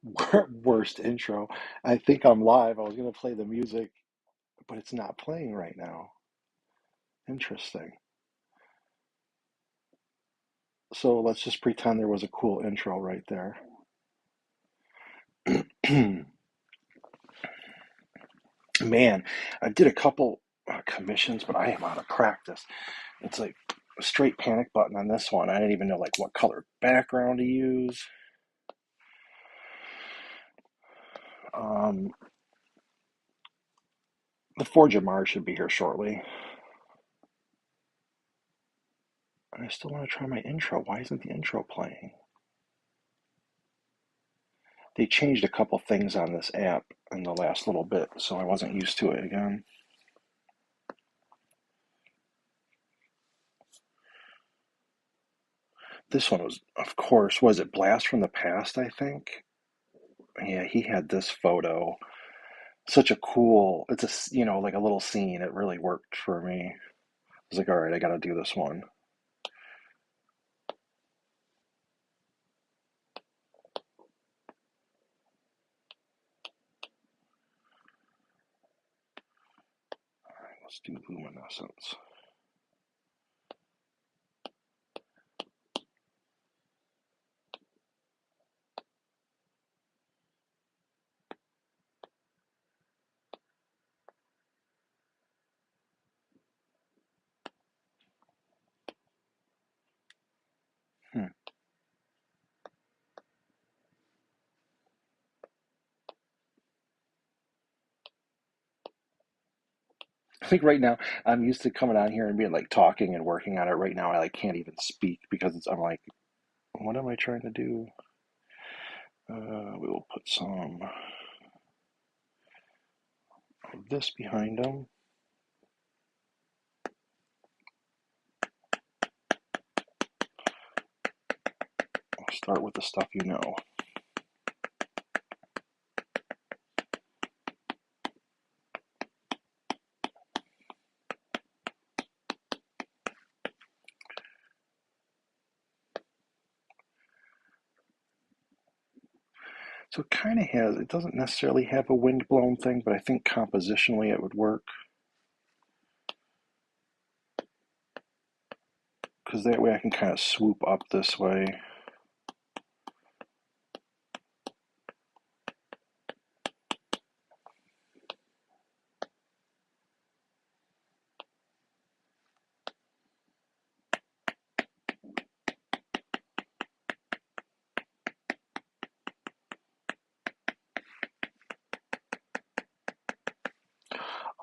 Worst intro. I think I'm live. I was gonna play the music, but it's not playing right now. Interesting. So let's just pretend there was a cool intro right there. Man, I did a couple commissions, but I am out of practice. It's like a straight panic button on this one. I didn't even know like what color background to use. Um, the Forge of Mars should be here shortly. I still want to try my intro. Why isn't the intro playing? They changed a couple things on this app in the last little bit, so I wasn't used to it again. This one was, of course, was it Blast from the Past, I think? Yeah, he had this photo. Such a cool, it's like a little scene. It really worked for me. I was like, all right, I got to do this one. All right, let's do luminescence. Hmm. I think right now I'm used to coming on here and being like talking and working on it. Right now, I like can't even speak because I'm like, what am I trying to do? We will put some of this behind them. I'll start with the stuff you know. So it kind of has, it doesn't necessarily have a wind-blown thing, but I think compositionally it would work. Because that way I can kind of swoop up this way.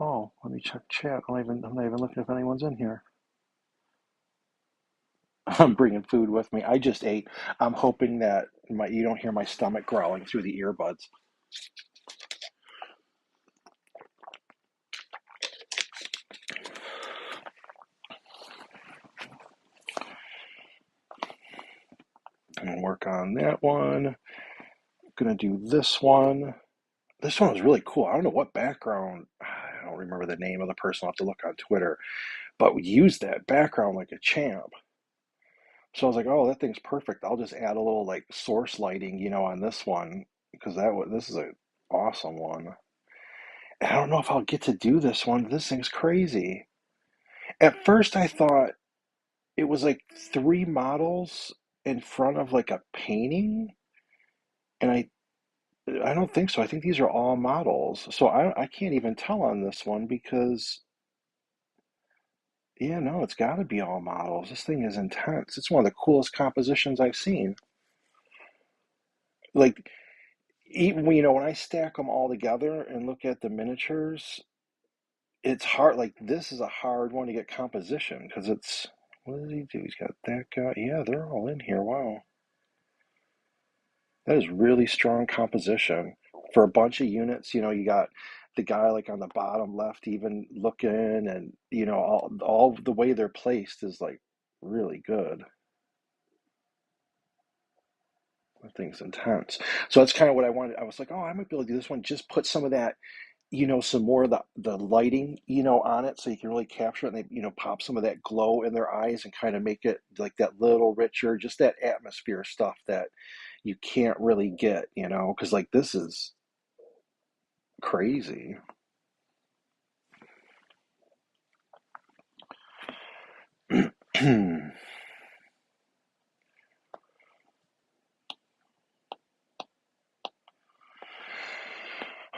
Oh, let me check chat. I'm not even looking if anyone's in here. I'm bringing food with me. I just ate. I'm hoping that you don't hear my stomach growling through the earbuds. I'm gonna work on that one. Gonna do this one. This one was really cool. I don't know what background. I don't remember the name of the person. I'll have to look on Twitter. But we used that background like a champ. So I was like, oh, that thing's perfect. I'll just add a little like source lighting, on this one because this is a awesome one. And I don't know if I'll get to do this one. This thing's crazy. At first, I thought it was like three models in front of like a painting, and I don't think so. I think these are all models. So I can't even tell on this one because yeah, no, it's got to be all models. This thing is intense. It's one of the coolest compositions I've seen. Like even when I stack them all together and look at the miniatures, it's hard. Like this is a hard one to get composition because it's what does he do? He's got that guy. Yeah, they're all in here. Wow, that is really strong composition for a bunch of units. You got the guy like on the bottom left, even looking, and all the way they're placed is like really good. That thing's intense. So that's kind of what I wanted. I was like, oh, I might be able to do this one. Just put some of that some more of the lighting, on it so you can really capture it and they, pop some of that glow in their eyes and kind of make it like that little richer, just that atmosphere stuff that, you can't really get, because like this is crazy.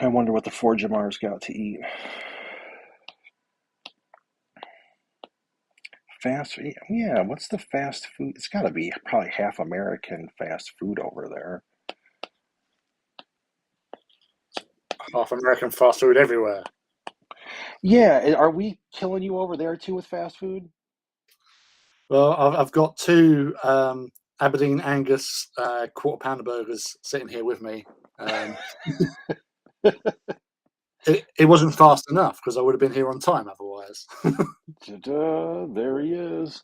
I wonder what the Forgemar's got to eat. Fast, yeah. What's the fast food? It's got to be probably half American fast food over there. Half American fast food everywhere. Yeah, are we killing you over there too with fast food? Well, I've got two Aberdeen Angus quarter pounder burgers sitting here with me. It wasn't fast enough because I would have been here on time otherwise. Ta-da, there he is.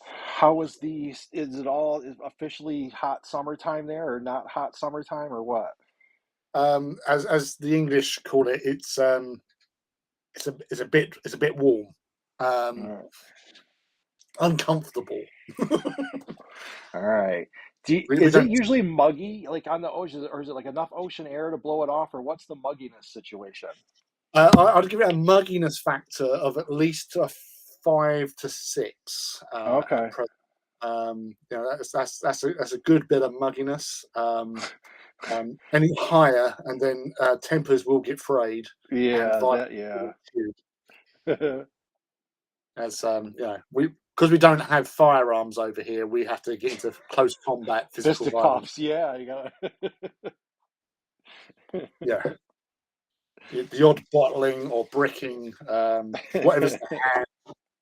How is it all officially hot summertime there or not hot summertime or what? As the English call it, it's a bit warm, All right. uncomfortable. All right. We Is it don't. usually muggy like on the ocean or is it like enough ocean air to blow it off or what's the mugginess situation? I'd give it a mugginess factor of at least a 5 to 6 at Okay. present. That's a good bit of mugginess. Any higher, and then tempers will get frayed, and Yeah, violence that will yeah. ensue. As we because we don't have firearms over here, we have to get into close combat, physical violence. Fisticuffs, yeah, you got Yeah, the odd bottling or bricking, whatever's the hand,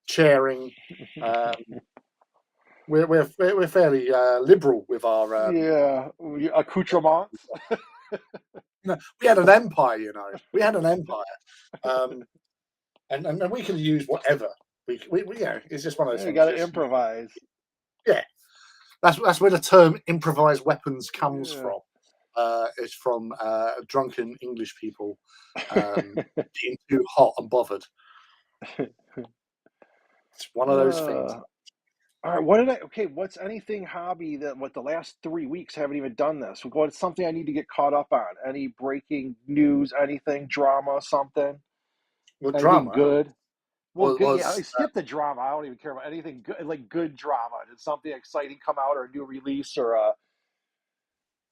chairing. Um, we're fairly liberal with our. Yeah, accoutrements. We had an empire, We had an empire, um, and we can use whatever. It's just one of those You things. got to Just improvise. yeah, that's where the term improvised weapons comes Yeah. from. It's from drunken English people being too hot and bothered. It's one of those things. All right, what did I? Okay, what's anything hobby that what the last 3 weeks haven't even done this? What's something I need to get caught up on? Any breaking news? Anything drama? Something? Well, Anything drama good? Well, good. Yeah, I was skip the drama. I don't even care about anything good. Like good drama. Did something exciting come out, or a new release, or a?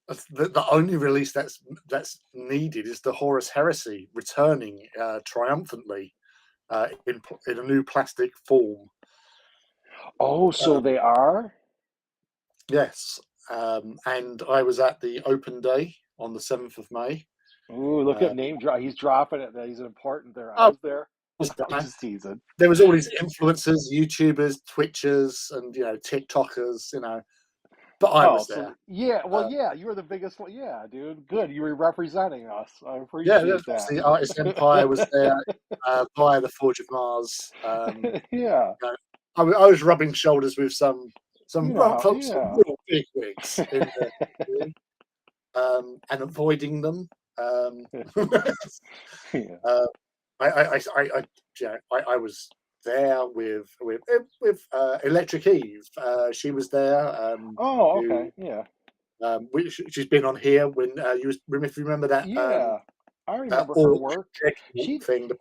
the only release that's needed is the Horus Heresy returning triumphantly in a new plastic form. Oh, so they are. Yes, and I was at the open day on the 7th of May. Ooh, look at Uh, name drop. He's dropping it. He's important there. I I was there. was I'm there. just teasing. There was all these influencers, YouTubers, Twitchers, and TikTokers. But I Oh, was so there. yeah, well, Uh, yeah, you were the biggest one. Yeah, dude, good. You were representing us. I yeah, appreciate that. the Artist Empire was there via the Forge of Mars. Yeah, I was rubbing shoulders with you know how. some Yeah, real big wigs in the room, and avoiding them. yeah. uh, I was there with Electric Eve. She was there. Oh, Who okay. Yeah, she's been on here when if you remember that yeah. I remember her orc work. She, thing.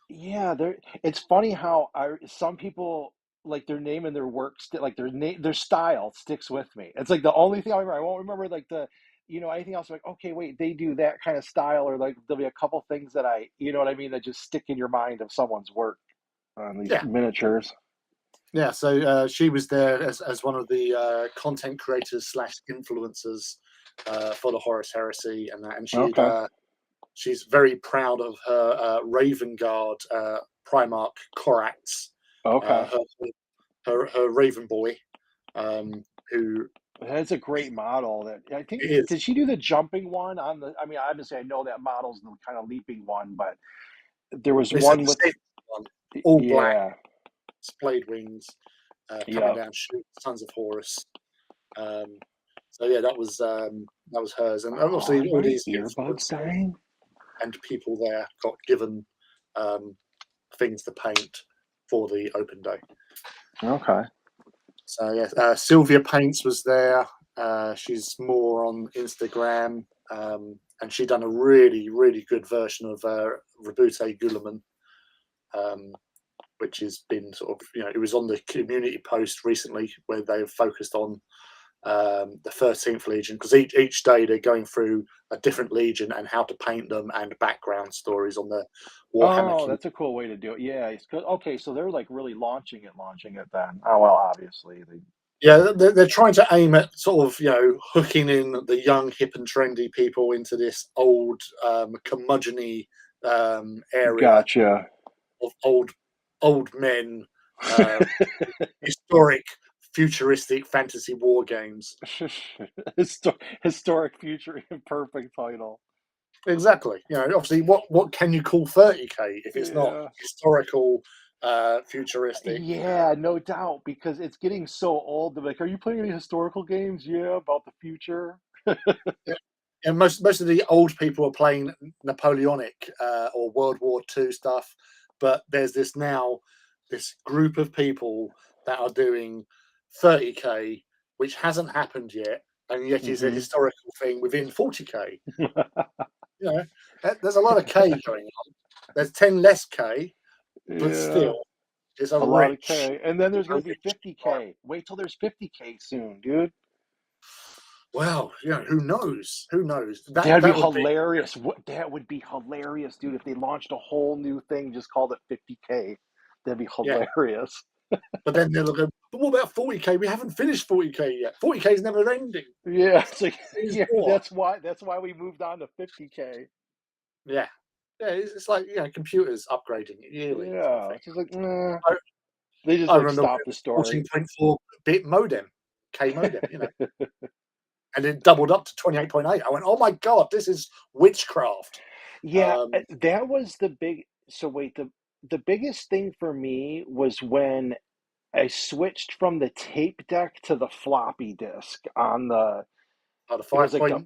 yeah. There. It's funny how some people like their name and their work like their style sticks with me. It's like the only thing I remember. I won't remember like anything else. Like okay, wait, they do that kind of style, or like there'll be a couple things that you know what I mean, that just stick in your mind of someone's work on these Yeah, miniatures. yeah. So she was there as one of the content creators slash influencers for the Horus Heresy and that, and Okay. she's very proud of her Raven Guard Primarch Korax, Okay. her, her Raven boy, who That's a great model. That I think is did she do the jumping one on the? I mean, obviously I know that model's the kind of leaping one, but there was it's a one with distinct one, all black, yeah, splayed wings, coming yep. down, shooting Sons of Horus. Um, so yeah, that was hers, and Oh, are obviously all my these earbuds influencers dying? and people there got given um, things to paint for the open day. Okay. So yes, Sylvia Paints was there. She's more on Instagram, and she done a really, really good version of Rabute Gulaman, um, which has been sort of, it was on the community post recently where they've focused on the 13th Legion, because each day they're going through a different Legion and how to paint them and background stories on the Warhammer Oh, community. that's a cool way to do it. Yeah, okay, so they're like really launching it then. Oh well, obviously they Yeah, they're trying to aim at sort of, hooking in the young, hip, and trendy people into this old, curmudgeony area gotcha. of old men, uh, historic, futuristic fantasy war games. Historic future, perfect title. Exactly. Obviously, what can you call 30K if it's not Yeah. historical, futuristic? Yeah, no doubt, because it's getting so old. They're like, are you playing any historical games? Yeah, about the future. Yeah. And most of the old people are playing Napoleonic or World War II stuff, but there's this group of people that are doing 30K, which hasn't happened yet, and yet is a Hmm. historical thing within 40K. There's a lot of K going on. There's 10 less K, but Yeah, still, it's a lot of K. And then there's a going to be rich environment. 50K. Wait till there's 50K soon, dude. Well, who knows? Who knows? That That'd be that would be hilarious. What that would be hilarious, dude, if they launched a whole new thing, just called it 50K. That'd be yeah. hilarious. But then they'll go, but what about 40K? We haven't finished 40K yet. 40K is never ending. Yeah, it's like There's yeah, more. that's why we moved on to 50K. Yeah. Yeah, it's like, computers upgrading yearly sort of Yeah, thing. it's just like nah. I, They just I like remember when stopped it the was story. 14.4-bit modem, K modem, and it doubled up to 28.8. I went, oh my God, this is witchcraft. Yeah, Um, that was the big. So wait, the biggest thing for me was when I switched from the tape deck to the floppy disk on the. oh, the It was like the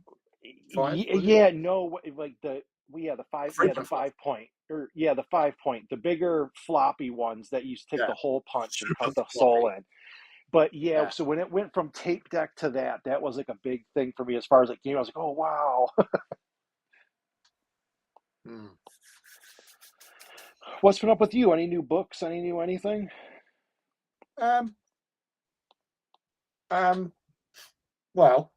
5.5, was it? yeah, no, like the yeah, the five, yeah, the 3.5. 5 point, or yeah, the 5 point, the bigger floppy ones that used to take Yeah. the hole punch and cut Super the soul floppy. in. But yeah, Yeah. so when it went from tape deck to that, that was like a big thing for me as far as like game. I was like, oh wow. Mm. What's been up with you? Any new books? Any new anything? Um, um, well,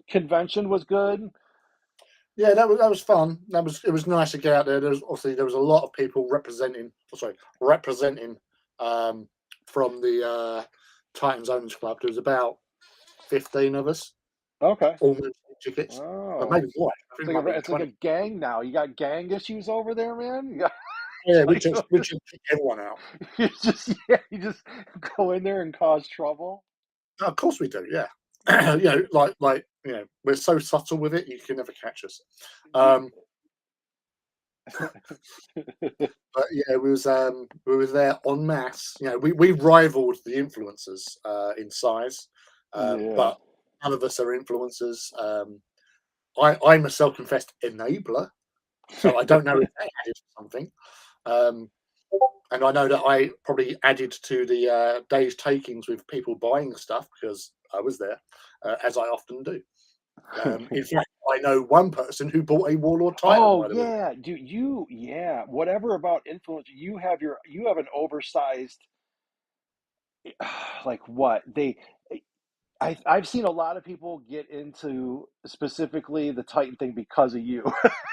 Convention was good. yeah, that was fun. It was nice to get out there. There was a lot of people representing um, from the Titans Owners Club. There was about 15 of us, Okay. all movie tickets, but Oh, maybe more. I it's think it like might have been it's like 20. a gang now. You got gang issues over there, man. You got Yeah, we like, just we just took everyone out. you just yeah, you just go in there and cause trouble. Oh, of course we do. Yeah, we're so subtle with it, you can never catch us. Um, But yeah, we was there en masse. We rivaled the influencers in size, Yeah. but none of us are influencers. I'm a self-confessed enabler, so I don't know if they added something. Um, and I know that I probably added to the day's takings with people buying stuff because I was there, as I often do. In fact, I know one person who bought a Warlord Titan Oh while it was. yeah, dude, yeah, whatever about influence, you have an oversized like what? I've seen a lot of people get into specifically the Titan thing because of you.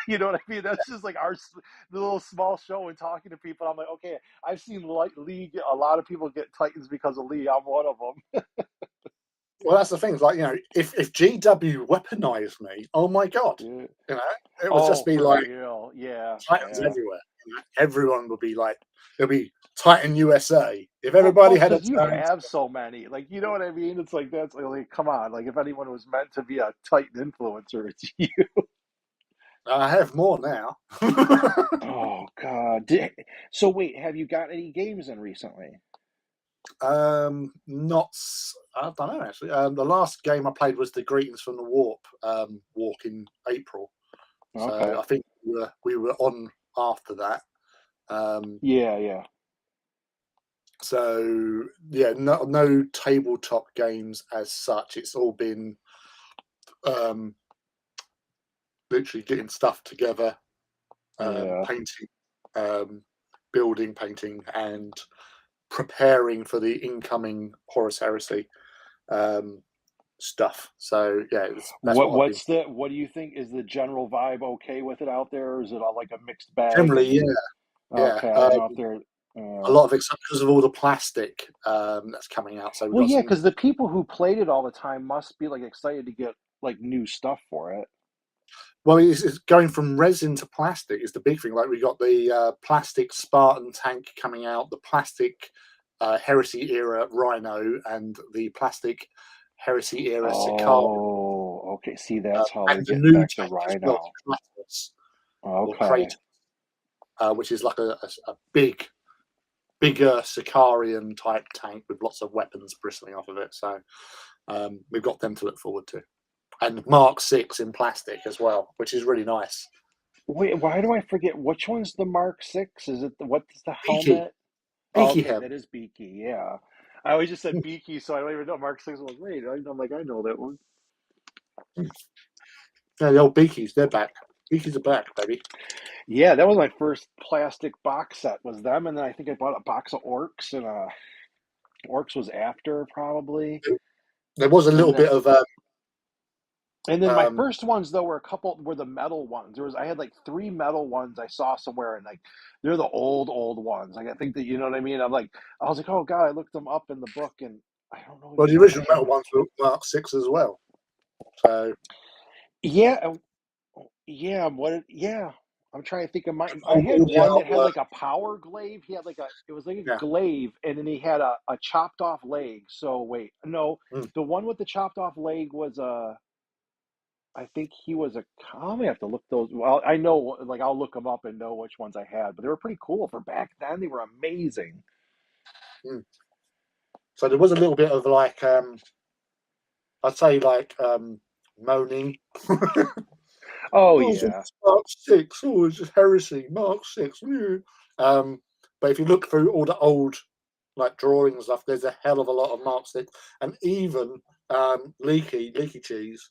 You know what I mean? That's just like the little small show and talking to people. I'm like, okay, I've seen like Lee. A lot of people get Titans because of Lee. I'm one of them. Well, that's the thing. It's like, if GW weaponized me, oh my god, Yeah. you know, it would just Oh, be for like real. Yeah, Titans yeah. everywhere. Everyone would be like, there'll be Titan USA. If Well, everybody had a because you turn, have so many. Like, you know what I mean? It's like that's like, come on. Like, if anyone was meant to be a Titan influencer, it's you. I have more now. Oh God. So wait, have you got any games in recently? Not. I don't know actually. The last game I played was the Greetings from the Warp walk in April. So Okay. I think we were on after that. Um, Yeah, yeah. So yeah, no tabletop games as such. It's all been um, literally getting stuff together, Yeah. painting, um, building, painting, and preparing for the incoming Horus Heresy um, stuff. So yeah, that's what I've been. What do you think is the general vibe okay with it out there, or is it all like a mixed bag? Generally, And yeah, yeah. okay, I don't know if they're A lot of it's because of all the plastic that's coming out. So we've well, got yeah, some. because the people who played it all the time must be like excited to get like new stuff for it. Well, it's going from resin to plastic is the big thing. Like we got the plastic Spartan tank coming out, the plastic Heresy era Rhino, and the plastic Heresy era Sicario, Oh, okay. See, that's how they're and the getting new back to tank as well, Rhino. Kratos or Okay. Kratos, which is like a bigger Sicarian type tank with lots of weapons bristling off of it. So we've got them to look forward to, and Mark 6 in plastic as well, which is really nice. Wait, why do I forget which one's the Mark Six? Is it what's the Beaky, helmet? Oh, beaky okay, hem. that is Beaky. Yeah, I always just said Beaky, so I don't even know Mark Six was. Wait, I'm like I know that one. Yeah, the old Beakies, they're back. Beakies are back, baby. Yeah, that was my first plastic box set. Was them, and then I think I bought a box of Orcs, and Orcs was after probably, There was a little and then bit of my um, first ones though were a couple were the metal ones. I had like three metal ones I saw somewhere, and like they're the old ones. Like I think that you know what I mean. I was like, oh god, I looked them up in the book, and I don't know well, even the what I original metal have. ones were Mark 6 as well. So Yeah, yeah. Yeah. I'm trying to think of my. I all had the one that had artwork, like a power glaive. He had like a. It was like a yeah. glaive, and then he had a chopped off leg. So wait, no, Mm. the one with the chopped off leg was a. I think he was a. I'm gonna have to look those. Well, I know, like I'll look them up and know which ones I had, but they were pretty cool for back then. They were amazing. Mm. So there was a little bit of like I'd say like moaning. Oh Oh, yeah, it's Mark 6. Oh, it's just heresy. Mark 6. Yeah. But if you look through all the old like drawings and stuff, there's a hell of a lot of Mark 6. And even Leaky Cheese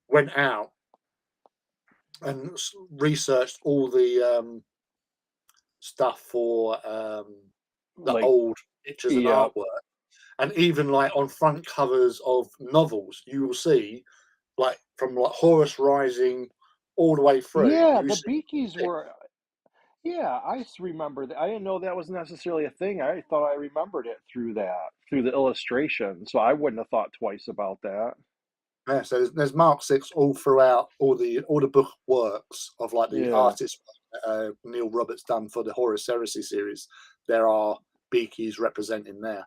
went out and researched all the stuff for the like old pictures and yeah, artwork. And even like on front covers of novels, you will see like from like Horus Rising all the way through. yeah. You The see Beakies were. Yeah, remember that. I didn't know that was necessarily a thing. I thought I remembered it through the illustration. So I wouldn't have thought twice about that. yeah, so there's Mark 6 all throughout all the book works of like the Yeah. artist Neil Roberts done for the Horus Heresy series. There are Beakies representing there,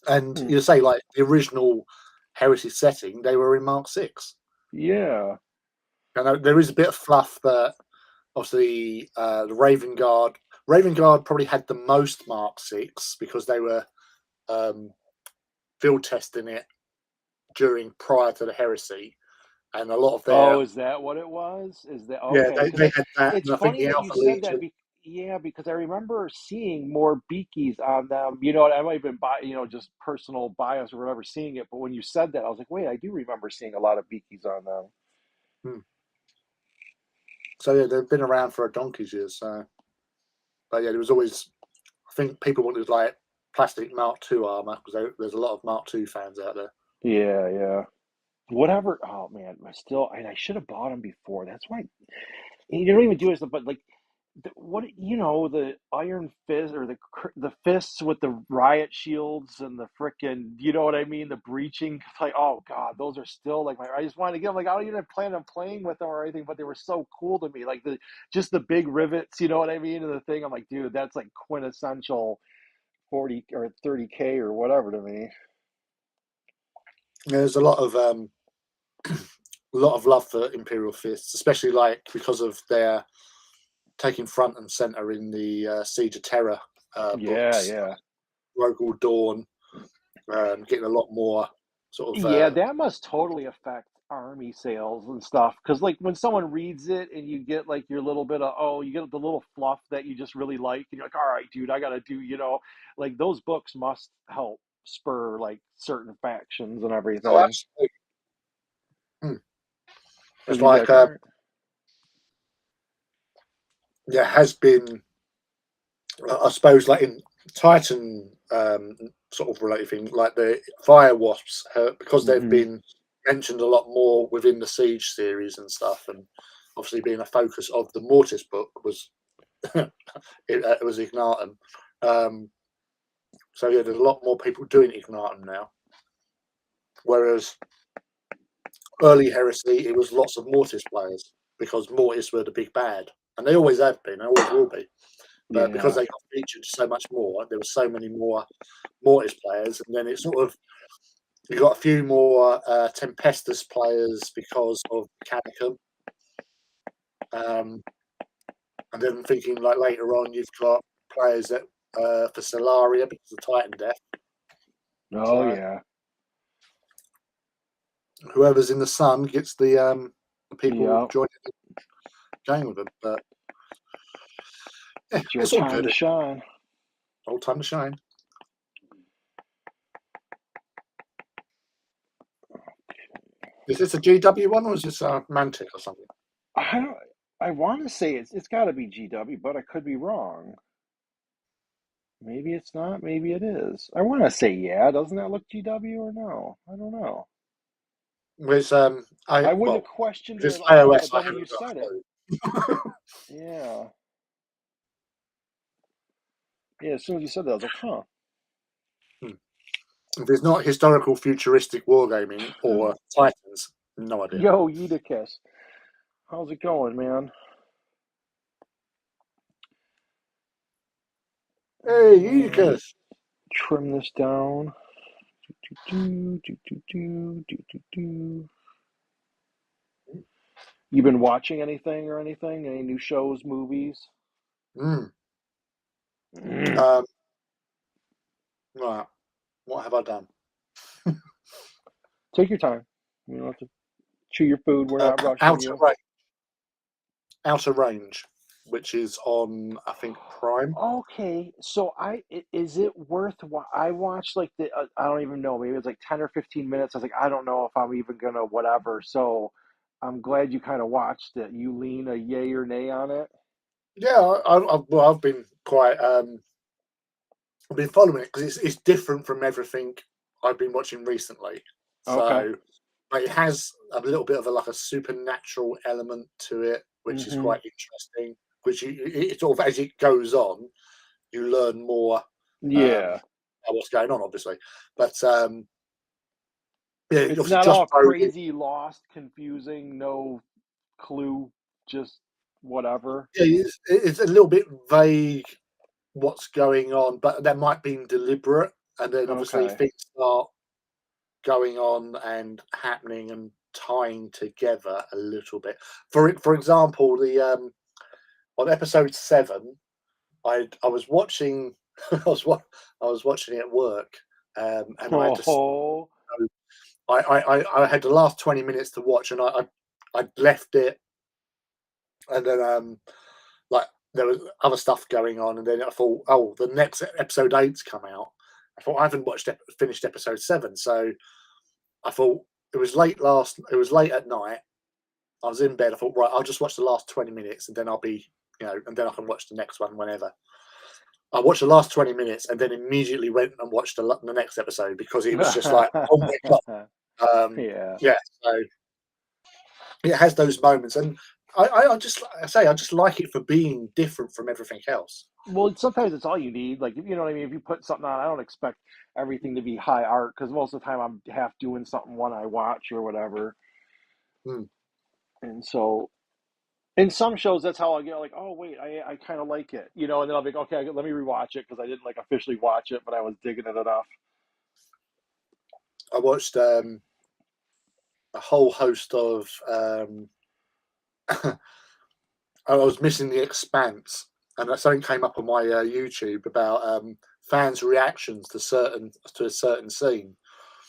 and Hmm. you say like the original Heresy setting, they were in Mark 6. Yeah. And there is a bit of fluff that obviously the Raven Guard. Raven Guard probably had the most Mark 6 because they were um, field testing it prior to the Heresy, and a lot of Oh, their is that what it was? Is that yeah okay? Because they had that, it's and I think funny the that you Alpha said that. Legion. Yeah, because I remember seeing more Beakies on them. You know, I might have been just personal bias or whatever, seeing it. But when you said that, I was like, wait, I do remember seeing a lot of Beakies on them. Hmm. So yeah, they've been around for a donkey's years. So, but yeah, there was always. I think people wanted like plastic Mark II armor because there's a lot of Mark II fans out there. Yeah, yeah. Whatever. Oh man, and I should have bought them before. That's why you don't even do it. But like, what the iron fist or the fists with the riot shields and the frickin' you know what I mean, the breaching. It's like, oh god, those are still like I just wanted to get them. Like I don't even plan on playing with them or anything, but they were so cool to me. Like the big rivets, you know what I mean, and the thing. I'm like, dude, that's like quintessential 40 or 30K or whatever to me. There's a lot of love for Imperial Fists, especially like because of their taking front and center in the Siege of Terror Yeah, books, yeah. Rogal Dawn, getting a lot more sort of Yeah, that must totally affect. army sales and stuff, because like when someone reads it and you get like your little bit of, oh, you get the little fluff that you just really like, and you're like, all right, dude, I gotta do, like those books must help spur like certain factions and Oh, everything, absolutely. because It's you'd be like like, all right. there has been, I suppose, like in Titan sort of related thing, like the fire wasps, because they've Mm-hmm. been mentioned a lot more within the Siege series and stuff, and obviously being a focus of the Mortis book was it was Ignatum. Um, so yeah, there's a lot more people doing Ignatum now, whereas early Heresy it was lots of Mortis players because Mortis were the big bad, and they always have been, and always will be. But because Yeah. they got featured so much more, there were so many more Mortis players, and then it sort of you got a few more Tempestus players because of Mechanicum. And then I'm thinking like later on, you've got players that for Solaria because of Titan Death. Oh So yeah. whoever's in the sun gets the people Yep. joining the game with them. But yeah, It's your it's all time good. to shine. All time to shine. Is this a GW one or is this a Mantic or something? I don't. I want to say it's got to be GW, but I could be wrong. Maybe it's not. Maybe it is. I want to say yeah. Doesn't that look GW or no? I don't know. With I I wouldn't have well, questioned if it it's at all, iOS, but I then when haven't you got said it, a clue. yeah, yeah. As soon as you said that, I was like, huh. If it's not historical futuristic wargaming or Titans, no idea. Yo, Yeeticus, how's it going, man? Hey, Let me Eucus. trim this down. Do, do, do, do, do, do, do. You been watching anything or anything? Any new shows, movies? Mm. Mm. Um, right. What have I done? Take your time. You don't have to chew your food. We're Uh, not rushing Outer you. Range. Outer Range, which is on I think Prime. Okay, so is it worth? I watched like I don't even know. Maybe it's like 10 or 15 minutes. I was like, I don't know if I'm even gonna whatever. So I'm glad you kind of watched it. You lean a yay or nay on it? Yeah, well, I've been quite. I've been following it because it's different from everything I've been watching recently. Okay. So, but it has a little bit of a like a supernatural element to it, which is Mm-hmm. quite interesting. Which it sort of as it goes on, you learn more Yeah. about what's going on, obviously. But yeah, It's obviously not Josh all Brolin. crazy, lost, confusing, no clue, just whatever. Yeah, it's a little bit vague what's going on, but that might be deliberate. And then obviously Okay. things start going on and happening and tying together a little bit. For example, the on episode 7, I was watching I was watching it at work, and I had to. Oh, I had the last 20 minutes to watch, and I left it, and then like there was other stuff going on, and then I thought, oh, the next episode 8's come out. I thought I haven't finished episode 7, so I thought it was late at night. I was in bed. I thought, right, I'll just watch the last 20 minutes, and then I'll be, and then I can watch the next one whenever. I watched the last 20 minutes, and then immediately went and watched the next episode because it was just like, oh my god, yeah. yeah. So it has those moments, and I just I say I just like it for being different from everything else. Well, sometimes it's all you need. Like, you know what I mean? If you put something on, I don't expect everything to be high art because most of the time I'm half doing something when I watch or whatever. Mm. And so, in some shows, that's how I get like, oh, wait, I kind of like it, and then I'll be like, okay, let me rewatch it because I didn't like officially watch it, but I was digging it enough. I watched a whole host of. I was missing the Expanse, and something came up on my YouTube about fans' reactions to a certain scene,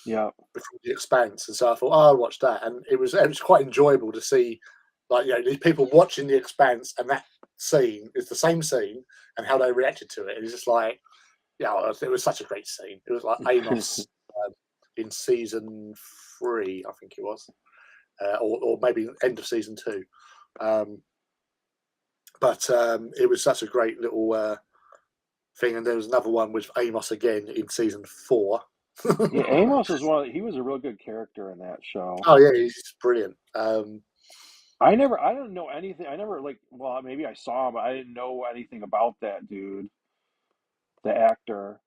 Yeah. before The Expanse, and so I thought, oh, I'll watch that, and it was quite enjoyable to see, like, these people watching The Expanse, and that scene is the same scene, and how they reacted to it. It was just like, yeah, it was such a great scene. It was like Amos in season 3, I think it was, or maybe end of season 2. Um, but it was such a great little thing. And there was another one with Amos again in season 4. Yeah, Amos was he was a real good character in that show. Oh yeah, he's brilliant. I didn't know anything. I never like, well, maybe I saw him, but I didn't know anything about that dude, the actor,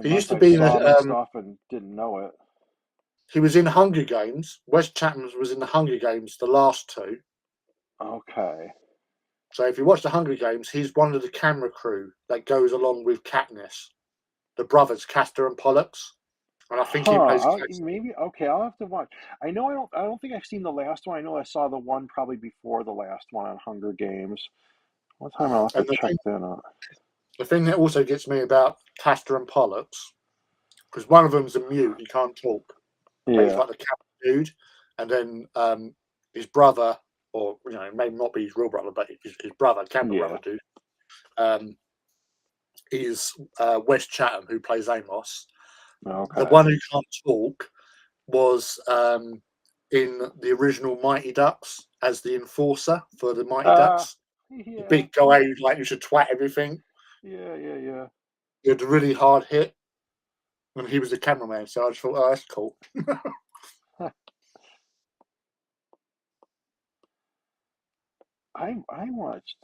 He used unless to I be in saw him in stuff and didn't know it. he was in Hunger Games. Wes Chapman was in the Hunger Games, the last 2. Okay. So if you watch the Hunger Games, he's one of the camera crew that goes along with Katniss, the brothers Castor and Pollux, and I think he plays Castor. Maybe okay. I'll have to watch. I know I don't think I've seen the last one. I know I saw the one probably before the last one on Hunger Games. What time I'll have to And check that out. the thing that also gets me about Castor and Pollux, because one of them's a mute, he can't talk, but he's Yeah, like the camera dude, and then his brother, or it may not be his real brother, but his brother, camera yeah. brother dude, um, is Wes Chatham, who plays Amos. The Okay. one who can't talk was in the original Mighty Ducks as the enforcer for the Mighty Uh, Ducks. The yeah, big guy who's like, you should twat everything. yeah. He had a really hard hit, and he was the cameraman. So I just thought, oh, that's cool. I watched.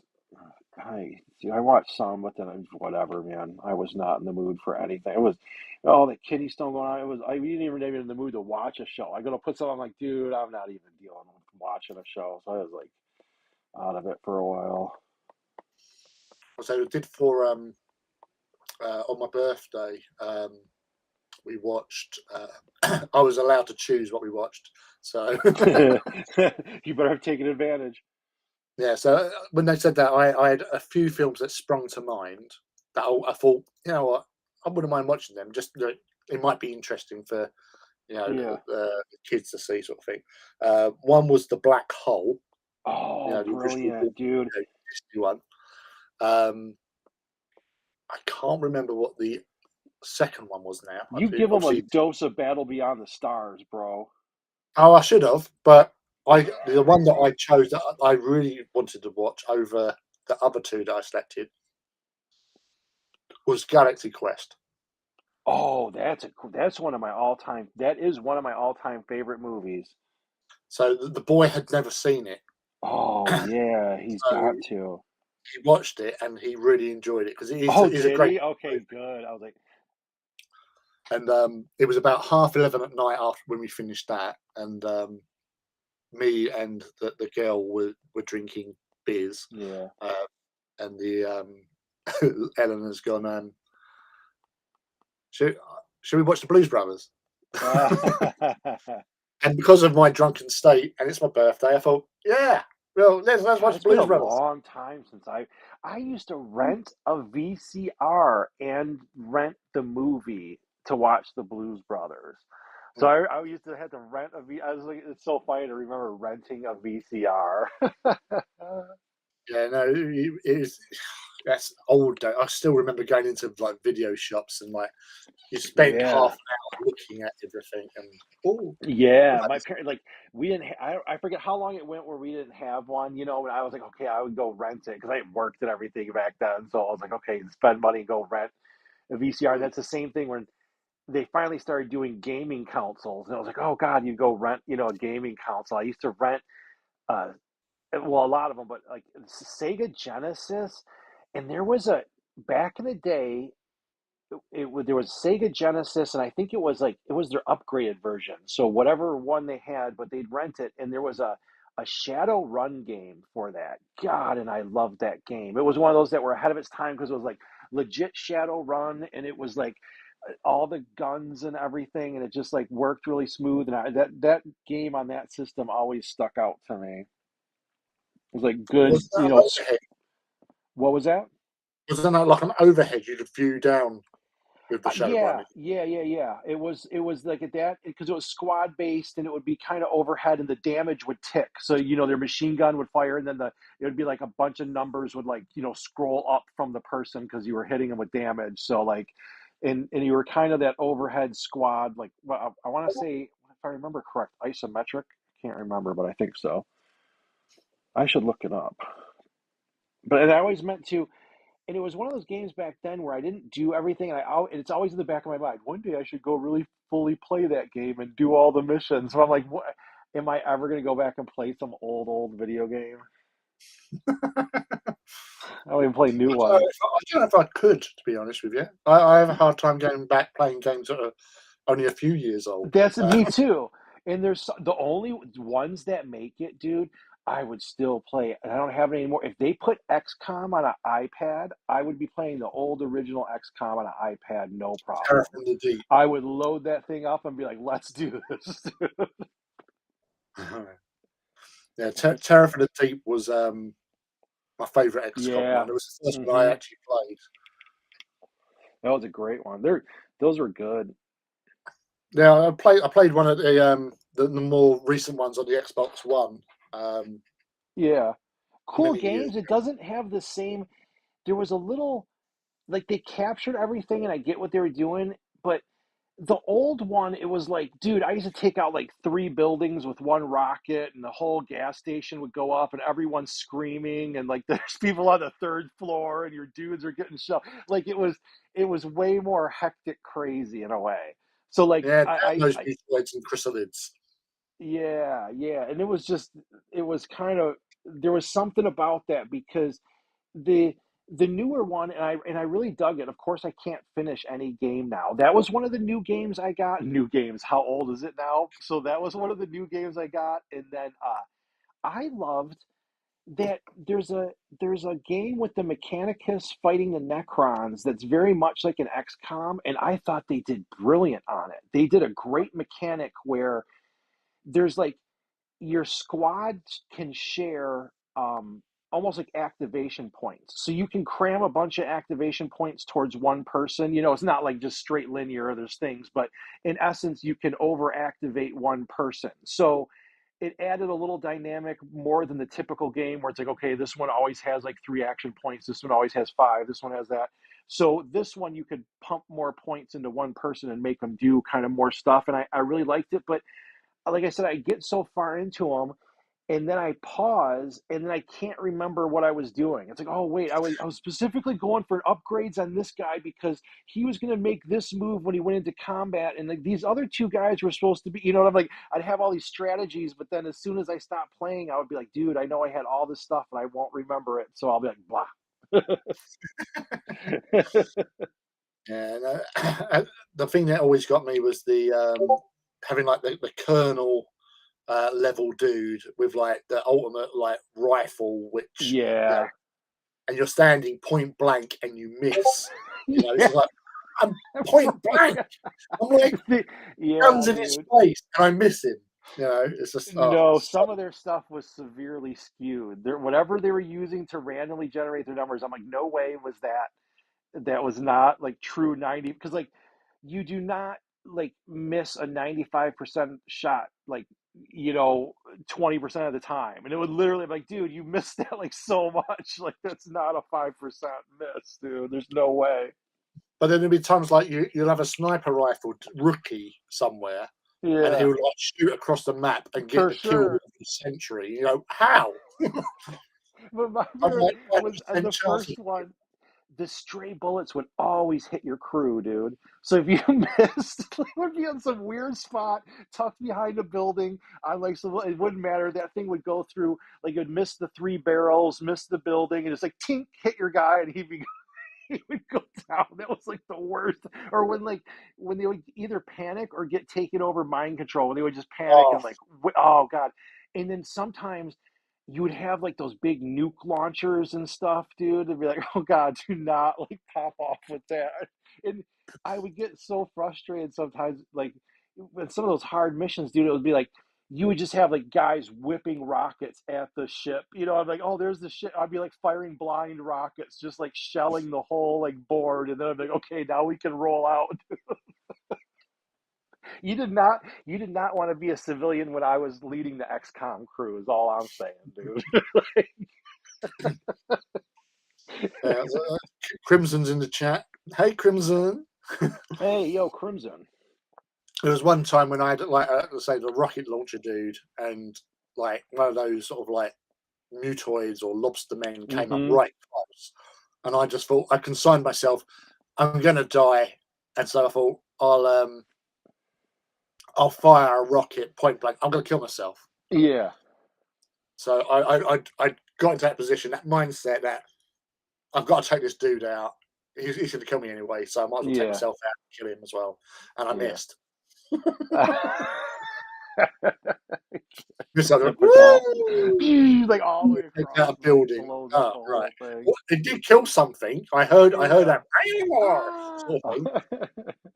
I watched some, but then whatever, man. I was not in the mood for anything. It was all the kiddie stuff going on. It was I didn't even in the mood to watch a show. I go to put something. I'm like, dude, I'm not even dealing with watching a show. So I was like out of it for a while. So I did for on my birthday. We watched. I was allowed to choose what we watched. So You better have taken advantage. yeah. So when they said that, I had a few films that sprung to mind that I thought, you know what, I wouldn't mind watching them. Just it might be interesting for Yeah. the kids to see, sort of thing. One was The Black Hole. Oh, The original brilliant, dude. Disney one. Um, I can't remember what the second one was now. You give them a Obviously, dose of Battle Beyond the Stars, bro. oh, I should have, but the one that I chose that I really wanted to watch over the other two that I selected was Galaxy Quest. Oh, that's one of my all-time. That is one of my all-time favorite movies. So the boy had never seen it, Oh yeah, he's so got to. he watched it and he really enjoyed it because it Oh, is a did great he? Okay, movie. good. I was like, And it was about 11:30 at night after when we finished that, and me and the girl were drinking beers, yeah. uh, and the Eleanor's gone. Should, should we watch the Blues Brothers? And because of my drunken state, and it's my birthday, I thought, yeah, well, let's God, watch it's the been a Blues Brothers. long time since I used to rent a VCR and rent the movie to watch the Blues Brothers. So Mm. I used to have to rent a V. I was like, it's so funny to remember renting a VCR. Yeah, no, it is. That's old. I still remember going into like video shops and like you spend half Yeah. an hour looking at everything and oh, Yeah, my parents like we didn't. I forget how long it went where we didn't have one. And I was like, okay, I would go rent it because I worked and everything back then. So I was like, okay, spend money and go rent a VCR. mm, That's the same thing when they finally started doing gaming consoles, and I was like, oh god, you go rent, a gaming console. I used to rent, uh, well, a lot of them, but like Sega Genesis, and there was a back in the day there was Sega Genesis, and I think it was their upgraded version. So whatever one they had, but they'd rent it, and there was a Shadow Run game for that. God, and I loved that game. It was one of those that were ahead of its time because it was like legit Shadow Run, and it was like all the guns and everything, and it just like worked really smooth. And that game on that system always stuck out to me. It was like good, was that an overhead? what was that? Was that like an overhead you could view down? with the shadow Yeah, bombing. yeah. It was like at that because it was squad based and it would be kind of overhead and the damage would tick. So their machine gun would fire and then it would be like a bunch of numbers would like scroll up from the person because you were hitting them with damage. So like, and you were kind of that overhead squad like well, I want to say if I remember correct isometric. Can't remember, but I think so. I should look it up. But and I always meant to and it was one of those games back then where I didn't do everything, and it's always in the back of my mind. One day I should go really fully play that game and do all the missions. So I'm like, what? Am I ever going to go back and play some old video game? I don't even play new ones. I don't know if I could, to be honest with you. I have a hard time going back playing games that are only a few years old. That's me too. And there's the only ones that make it, dude. I would still play it, and I don't have it anymore. If they put XCOM on an iPad, I would be playing the old original XCOM on an iPad, no Terror problem. from the Deep. I would load that thing up and be like, "Let's do this." Yeah, Terror from the Deep was my favourite XCOM Yeah. one. It was the first one I Hmm. actually played. That was a great one. Those were good. Yeah, I played one of the more recent ones on the Xbox One Yeah. Cool many years. games. It doesn't have the same. There was a little like they captured everything, and I get what they were doing, but the old one, it was like, dude, I used to take out like three buildings with one rocket, and the whole gas station would go up, and everyone's screaming, and like there's people on the third floor, and your dudes are getting shot. Like it was way more hectic, crazy in a way. So like Yeah, those I mutilates and chrysalids. yeah, and it was just it was kind of there was something about that because the the newer one and I really dug it. Of course, I can't finish any game now. That was one of the new games I got. New games. How old is it now? So that was one of the new games I got, and then I loved that there's a game with the Mechanicus fighting the Necrons that's very much like an XCOM, and I thought they did brilliant on it. They did a great mechanic where there's like your squad can share almost like activation points. So you can cram a bunch of activation points towards one person. It's not like just straight linear, there's things, but in essence, you can over activate one person. So it added a little dynamic more than the typical game where it's like, okay, this one always has like three action points, this one always has five, this one has that. So this one you could pump more points into one person and make them do kind of more stuff. And I really liked it. But like I said, I get so far into them and then I pause and then I can't remember what I was doing. It's like, oh wait, I was specifically going for upgrades on this guy because he was going to make this move when he went into combat, and like these other two guys were supposed to be, I'm like, I'd have all these strategies, but then as soon as I stopped playing, I would be like, dude, I know I had all this stuff and I won't remember it, so I'll be like, blah. Yeah, and, the thing that always got me was the having like the colonel level dude with like the ultimate like rifle, which Yeah, and you're standing point blank and you miss. It's yeah, like I'm I point blank. forgot. I'm like Yeah, guns in his dude. face and I miss him. It's just No, so, some of their stuff was severely skewed. Whatever they were using to randomly generate their numbers, I'm like, no way was that was not like true 90 because like you do not like miss a 95% shot like you know 20% of the time, and it would literally be like, dude, you missed that like so much. Like that's not a 5% miss, dude. There's no way. but then there'll be times like you'll have a sniper rifle rookie somewhere and Yeah, he'll like shoot across the map and get for the kill of sure. the century. How? But my I'm favorite like was on 5% the chance of first one, the stray bullets would always hit your crew, dude. So if you missed, it would be on some weird spot, tucked behind a building. On like some, it wouldn't matter. That thing would go through, like, it would miss the three barrels, miss the building, and it's like tink, hit your guy, and he'd be he would go down. That was like the worst. Or when they would either panic or get taken over mind control, when they would just panic oh, and like, oh god. And then sometimes you would have like those big nuke launchers and stuff, dude. And be like, oh god, do not like pop off with that. And I would get so frustrated sometimes, like with some of those hard missions, dude. It would be like you would just have like guys whipping rockets at the ship. I'm like, oh, there's the ship. I'd be like firing blind rockets, just like shelling the whole like board, and then I'm like, okay, now we can roll out. You did not want to be a civilian when I was leading the XCOM crew. Is all I'm saying, dude. Crimson's in the chat. Hey, Crimson. Hey, yo, Crimson. There was one time when I had, like, say, the rocket launcher dude, and like one of those sort of like mutoids or lobster men came up Mm-hmm. right close, and I just thought I consigned myself. I'm gonna die, and so I thought I'll fire a rocket point blank. I'm gonna kill myself. Yeah. So I got into that position, that mindset that I've got to take this dude out. He's going to kill me anyway, so I might as well take Yeah. myself out and kill him as well. And I Yeah. missed. Missed. I went, Typical. Like all the way take across, out a and like building. blows up Oh, the right. whole thing. Well, it did kill something. I heard Yeah. that sort of thing,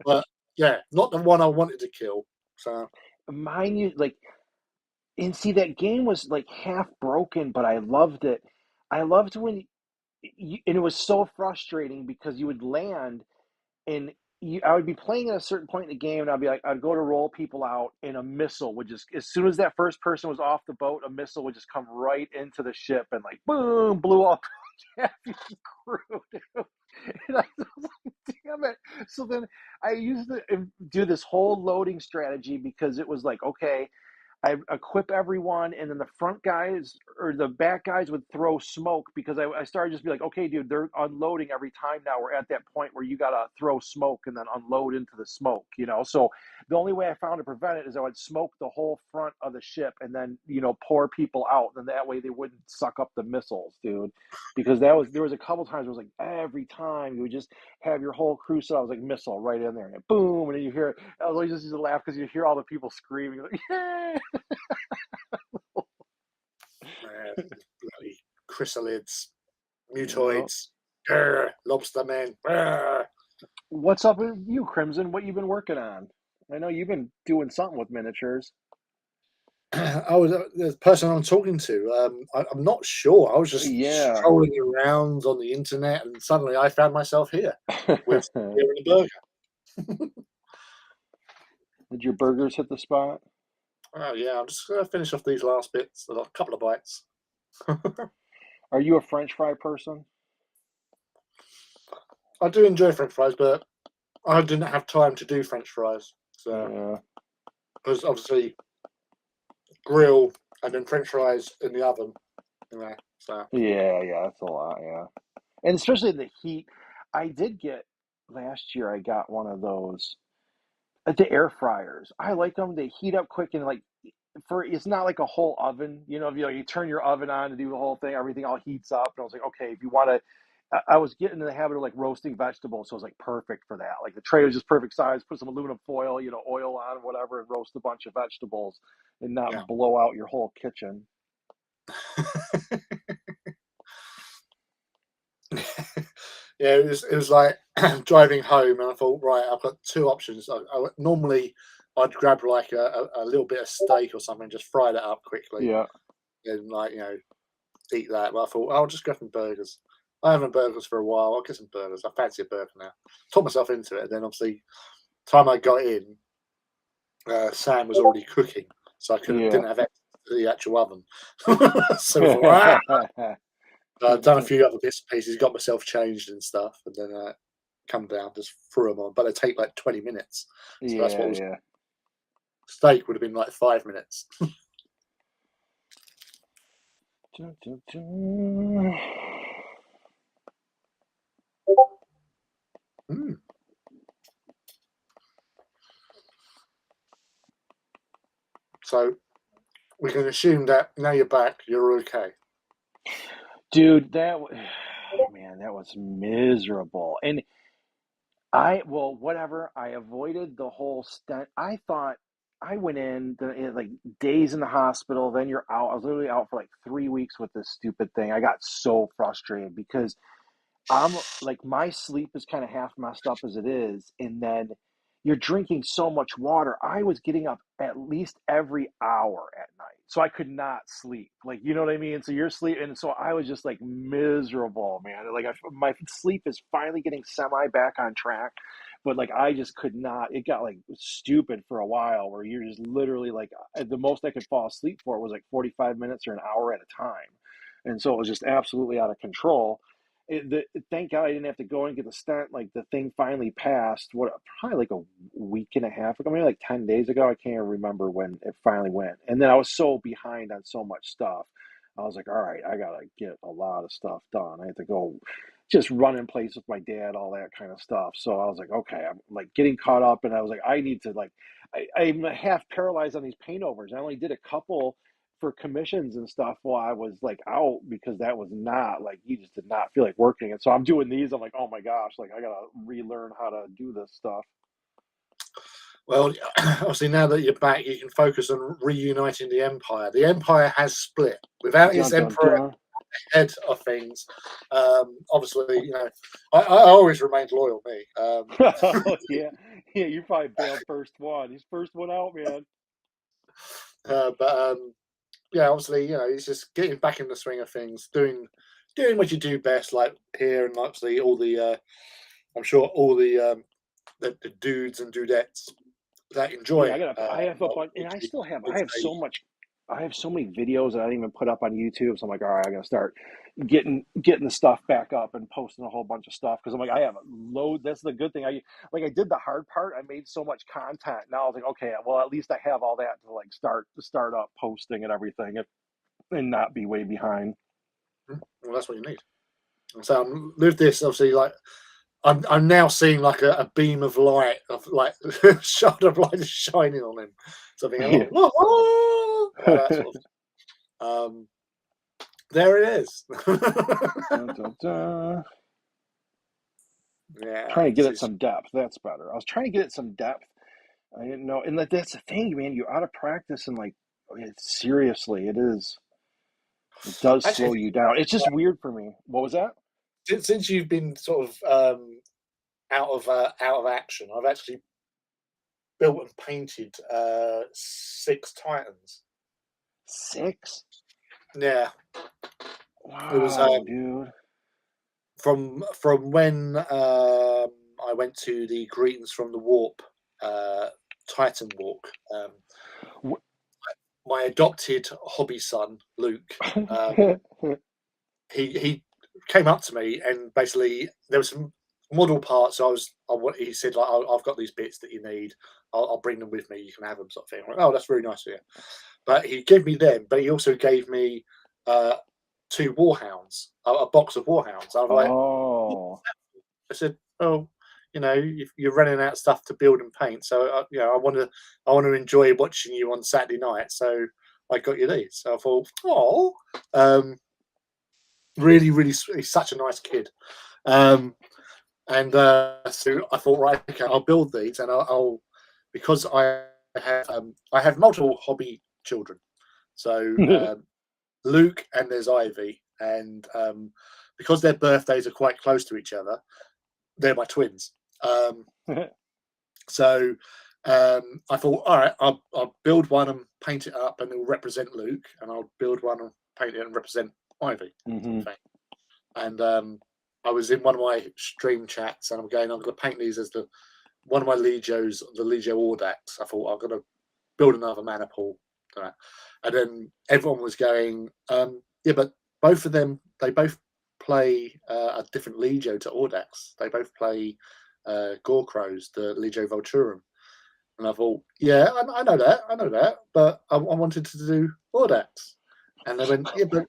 but yeah, not the one I wanted to kill. So Mine, and see, that game was like half broken, but I loved it. I loved when and it was so frustrating because you would land and I would be playing at a certain point in the game, and I'd go to roll people out, and a missile would just, as soon as that first person was off the boat, a missile would just come right into the ship and like boom, blew up half your crew. And I was like, damn it. So then I used to do this whole loading strategy because it was like, okay, I equip everyone, and then the front guys or the back guys would throw smoke because I started just be like, okay, dude, they're unloading every time now. We're at that point where you gotta throw smoke and then unload into the smoke. So the only way I found to prevent it is I would smoke the whole front of the ship and then pour people out, and that way they wouldn't suck up the missiles, dude. Because there was a couple times where it was like every time you would just have your whole crew set. I was like missile right in there, and boom, and then you hear. I was always just used to laugh because you hear all the people screaming like, yeah. bloody chrysalids, Yeah. mutoids, lobster men. What's up with you, Crimson? What you been working on? I know you've been doing something with miniatures. I was the person I'm talking to. I'm not sure. I was just Yeah. strolling around on the internet, and suddenly I found myself here with beer and a burger. Did your burgers hit the spot? Oh yeah, I'm just gonna finish off these last bits. I've got a couple of bites. Are you a French fry person? I do enjoy French fries, but I didn't have time to do French fries, so Yeah. because obviously grill and then French fries in the oven. So Yeah, yeah, that's a lot, yeah. And especially the heat. I did get last year. I got one of those the air fryers. I like them. They heat up quick and like it's not like a whole oven. If you turn your oven on to do the whole thing, everything all heats up. And I was like, okay, if you want to, I was getting in the habit of like roasting vegetables, so it was like perfect for that. Like the tray was just perfect size. Put some aluminum foil, oil on whatever, and roast a bunch of vegetables, and yeah. not blow out your whole kitchen. Yeah, it was like driving home, and I thought, right, I've got two options. Normally, I'd grab like a little bit of steak or something, just fry that up quickly, Yeah, and like eat that. But I thought, I'll just go some burgers. I haven't burgers for a while. I'll get some burgers. I fancy a burger now. Talked myself into it. And then obviously, time I got in, Sam was already cooking, so I yeah. didn't have access to the actual oven. So I thought, I've done a few other bits and pieces, got myself changed and stuff, and then come down, just threw them on. But they take like 20 minutes. So that's what Yeah, was yeah. steak would have been like 5 minutes. Dun, dun, dun. Mm. So we can assume that now you're back, you're okay. Dude, man, that was miserable. And well, whatever. I avoided the whole stent. I thought I went like days in the hospital. Then you're out. I was literally out for like 3 weeks with this stupid thing. I got so frustrated because I'm like my sleep is kind of half messed up as it is, and then you're drinking so much water. I was getting up at least every hour at night. So I could not sleep. Like, you know what I mean? So you're sleeping. And so I was just like miserable, man. Like my sleep is finally getting semi back on track. But like, I just could not, it got like stupid for a while where you're just literally like, the most I could fall asleep for was like 45 minutes or an hour at a time. And so it was just absolutely out of control. Thank God I didn't have to go and get the stent. Like the thing finally passed. What, probably like a week and a half ago, maybe like 10 days ago. I can't even remember when it finally went. And then I was so behind on so much stuff. I was like, all right, I gotta get a lot of stuff done. I had to go just run in place with my dad, all that kind of stuff. So I was like, okay, I'm like getting caught up, and I was like, I need to like, I'm half paralyzed on these paintovers. I only did a couple for commissions and stuff while I was like out because that was not like you just did not feel like working. And so I'm doing these. I'm like, oh my gosh, like I gotta relearn how to do this stuff. Well, obviously, now that you're back, you can focus on reuniting the Empire. The Empire has split without its Dun dun Emperor dun. head of things. Obviously, I always remained loyal. Me, Oh yeah, yeah. You probably bailed first one. He's first one out, man. but yeah, obviously, it's just getting back in the swing of things, doing what you do best, like here, and obviously all the I'm sure all the dudes and dudettes that Yeah, enjoy. I have a bunch, and I have so much, I have so many videos that I didn't even put up on YouTube. So I'm like, all right, I gotta start getting the stuff back up and posting a whole bunch of stuff because I'm like, I have a load. That's the good thing. I did the hard part. I made so much content. Now I was like, okay, well at least I have all that to like start up posting and everything and not be way behind. Well, that's what you need. So with this, obviously, like I'm now seeing like a beam of light, of like shot of light is shining on him. Something Yeah. along, like that sort of there it is. Dun, dun, dun. Yeah, Trying to get this it is some depth. That's better. I was trying to get it some depth. I didn't know, and that's the thing, man. You're out of practice, and like, seriously, it is. It does actually slow you down. It's just weird for me. What was that? since you've been sort of out of action, I've actually built and painted 6 Titans. Six? Yeah, it was Wow, dude. from when I went to the Greetings from the Warp Titan walk. My adopted hobby son Luke, he came up to me and basically there was some model parts. He said like, I've got these bits that you need. I'll bring them with me. You can have them, sort of thing. I'm like, oh, that's really nice of you. But he gave me them, but he also gave me uh, 2 Warhounds, a box of Warhounds. I was like, Oh, I said, oh, you're running out of stuff to build and paint, so I want to enjoy watching you on Saturday night. So I got you these. So I thought, oh, really, really, he's such a nice kid. Um, and so I thought, right, okay, I'll build these, and I'll because I have multiple hobby children. So Luke and there's Ivy, and because their birthdays are quite close to each other, they're my twins. So I thought, all right, I'll build one and paint it up, and it will represent Luke, and I'll build one and paint it and represent Ivy. hmm. And I was in one of my stream chats, and I'm going to paint these as one of my Legios, the Legio Audax. I thought I'm going to build another mana pool, and then everyone was going, yeah, but both of them, they both play a different Legio to Audax. They both play Gore Crows, the Legio Vulturum. And I thought, yeah, I know that, but I wanted to do Audax. And they went, yeah, but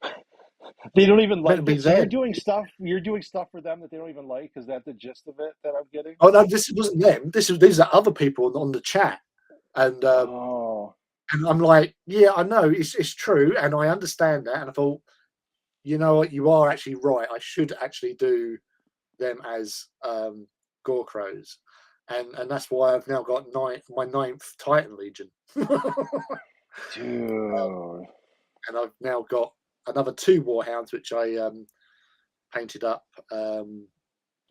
They don't even meant to like be it. So you're them. doing stuff. You're doing stuff for them that they don't even like. Is that the gist of it that I'm getting? Oh no, this wasn't them. These are other people on the chat, and Oh, I'm like, yeah, I know it's true, and I understand that. And I thought, you know what, you are actually right. I should actually do them as Gore Crows, and that's why I've now got my 9th Titan Legion, dude. and I've now got another 2 Warhounds, which I painted up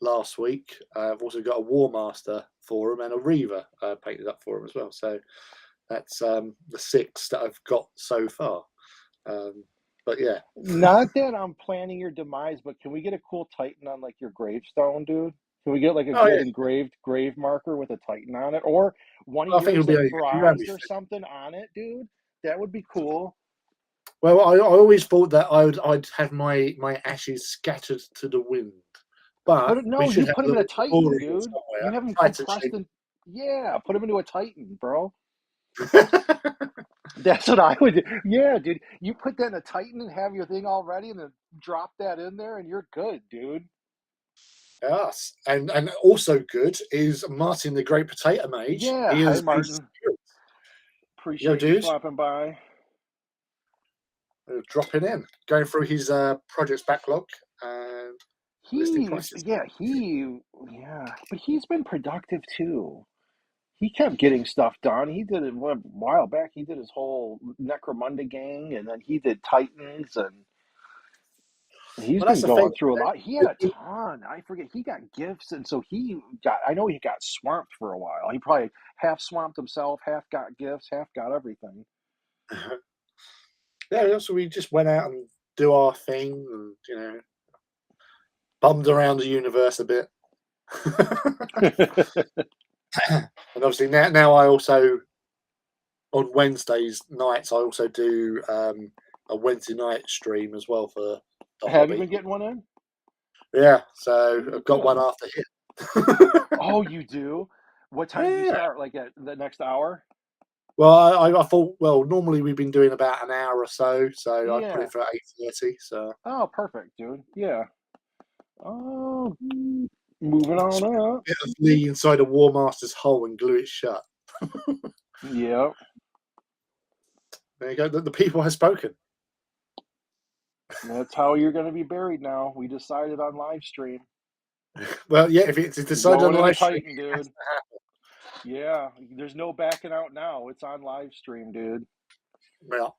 last week. I've also got a War Master for him, and a Reaver painted up for him as well. So that's the 6 that I've got so far. But yeah, Not that I'm planning your demise, but can we get a cool Titan on like your gravestone, dude? Can we get like a oh good yeah, engraved grave marker with a Titan on it, or one of I think it'll yours be like you won't be. bronzed or something on it, dude? That would be cool. Well, I always thought that I'd have my ashes scattered to the wind, Put but it we no, should you have put a him in a little Titan, memorial dude. You somewhere, have him Titan compressed shape. in, yeah, put him into a Titan, bro. That's what I would do. Yeah, dude. You put that in a Titan and have your thing all ready and then drop that in there and you're good, dude. Yes, and also good is Martin the Great Potato Mage. Yeah, He hi is Martin. yo Appreciate you dude, swapping by. dropping in, going through his projects backlog and listing prices. Yeah, but he's been productive too. He kept getting stuff done. He did it a while back. He did his whole Necromunda gang, and then he did Titans, and he's Well, that's been the thing. going through a lot. He had a ton. I forget. He got gifts, and so he got. I know he got swamped for a while. He probably half swamped himself, half got gifts, half got everything. Yeah, so we just went out and do our thing, and bummed around the universe a bit. And obviously now I also on Wednesdays nights I also do a Wednesday night stream as well for the Have you hobby. been getting one in? Yeah, so Oh, I've got one good. after hit. Oh, you do? What time do you Yeah. start? Like at the next hour? Well, I thought well normally we've been doing about an hour or so I put Yeah. it for 8:30. So Oh, perfect, dude. Yeah. Oh, moving on spit up. a bit of Lee inside a War Master's hole and glue it shut. Yep. There you go. The people have spoken. That's how you're going to be buried now. We decided on live stream. Well, yeah, if it's You're decided on going in a live stream, Titan, dude. Yeah. There's no backing out now. It's on live stream, dude. well,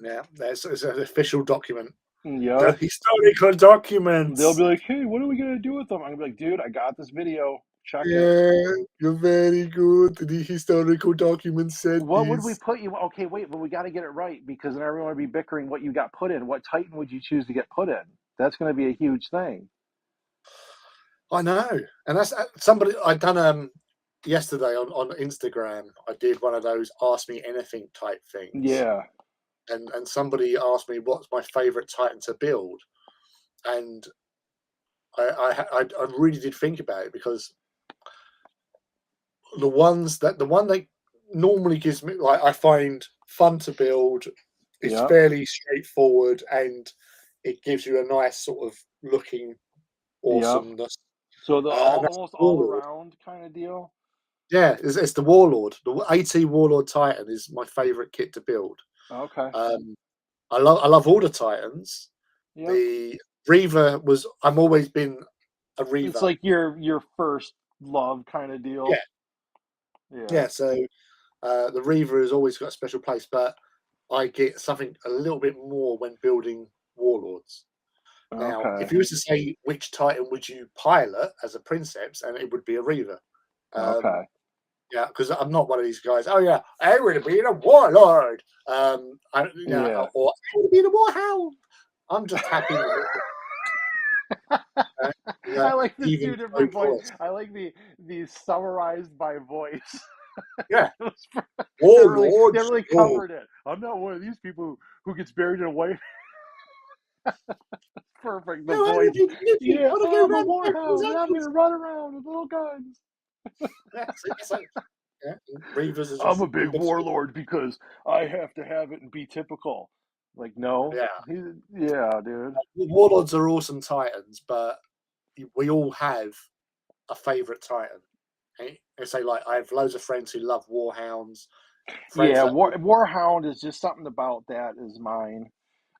yeah, it's an official document. The Yep. historical They'll documents. be like, hey, what are we going to do with them? I'm going to be like, dude, I got this video. Check it. Yeah, you're very good. The historical document said What would we this. put you? Okay, wait, but we got to get it right because then everyone would be bickering what you got put in. What Titan would you choose to get put in? That's going to be a huge thing. I know, and that's somebody I done yesterday on Instagram. I did one of those ask me anything type things, Yeah. and somebody asked me what's my favorite Titan to build, and I really did think about it because the one that normally gives me like I find fun to build. It's Yep. fairly straightforward and it gives you a nice sort of looking Yep. awesomeness. So the And that's almost all Warlord. around kind of deal. Yeah, it's the Warlord. The AT Warlord Titan is my favourite kit to build. Okay. Um, I love all the Titans. Yep. The Reaver was I've always been a It's Reaver. like your first love kind of Yeah, deal. Yeah. yeah. So the Reaver has always got a special place, but I get something a little bit more when building Warlords. Now, if Okay. you was to say which Titan would you pilot as a Princeps, and it would be a Reaver. Um, Okay. yeah, because I'm not one of these guys. Oh yeah, I would be a Warlord. Yeah. Or I would be a Warhound. I'm just happy with it. I That like the even two so different voice. voice. I like the summarized by voice. Yeah, They really they Warlords. really Oh, covered it. I'm not one of these people who gets buried in a white. Perfect. The no, I want voice. to be nifty. I Yeah, want to go I'm a around everyone's warhound and I'm ankles. gonna run around with little guns. Yeah, see, so yeah, Reavers are I'm just a the big best. warlord because I have to have it and be typical. Like, no, Yeah, yeah, dude. Warlords are awesome Titans, but we all have a favorite Titan. And say like I have loads of friends who love Warhounds, friends Yeah, that warhound is just something about that is mine.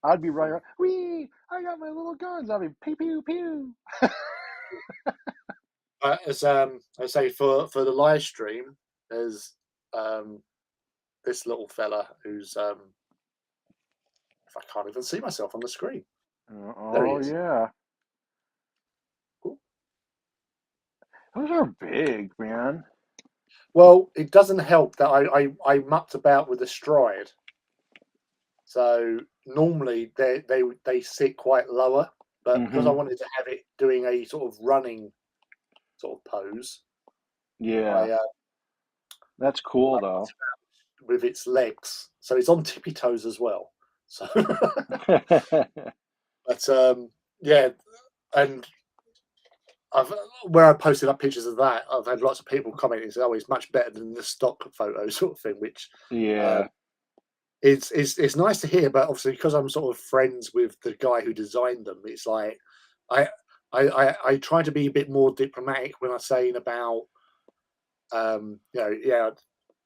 I'd be running around. Wee! I got my little guns. I'll be pew pew pew. as I say for the live stream, there's um this little fella who's if I can't even see myself on the screen. There he Oh is. yeah. Cool. Those are big, man. Well, it doesn't help that I mucked about with the stride. So normally they sit quite lower, but because I Mm-hmm. wanted to have it doing a sort of running sort of pose, Yeah, I that's cool though. mucked with its legs. So it's on tippy toes as well. So, but yeah, and I've where I posted up pictures of that, I've had lots of people commenting saying, "Oh, it's much better than the stock photo," sort of thing. Which um, Yeah. it's nice to hear, but obviously because I'm sort of friends with the guy who designed them, it's like I I try to be a bit more diplomatic when I'm saying about yeah,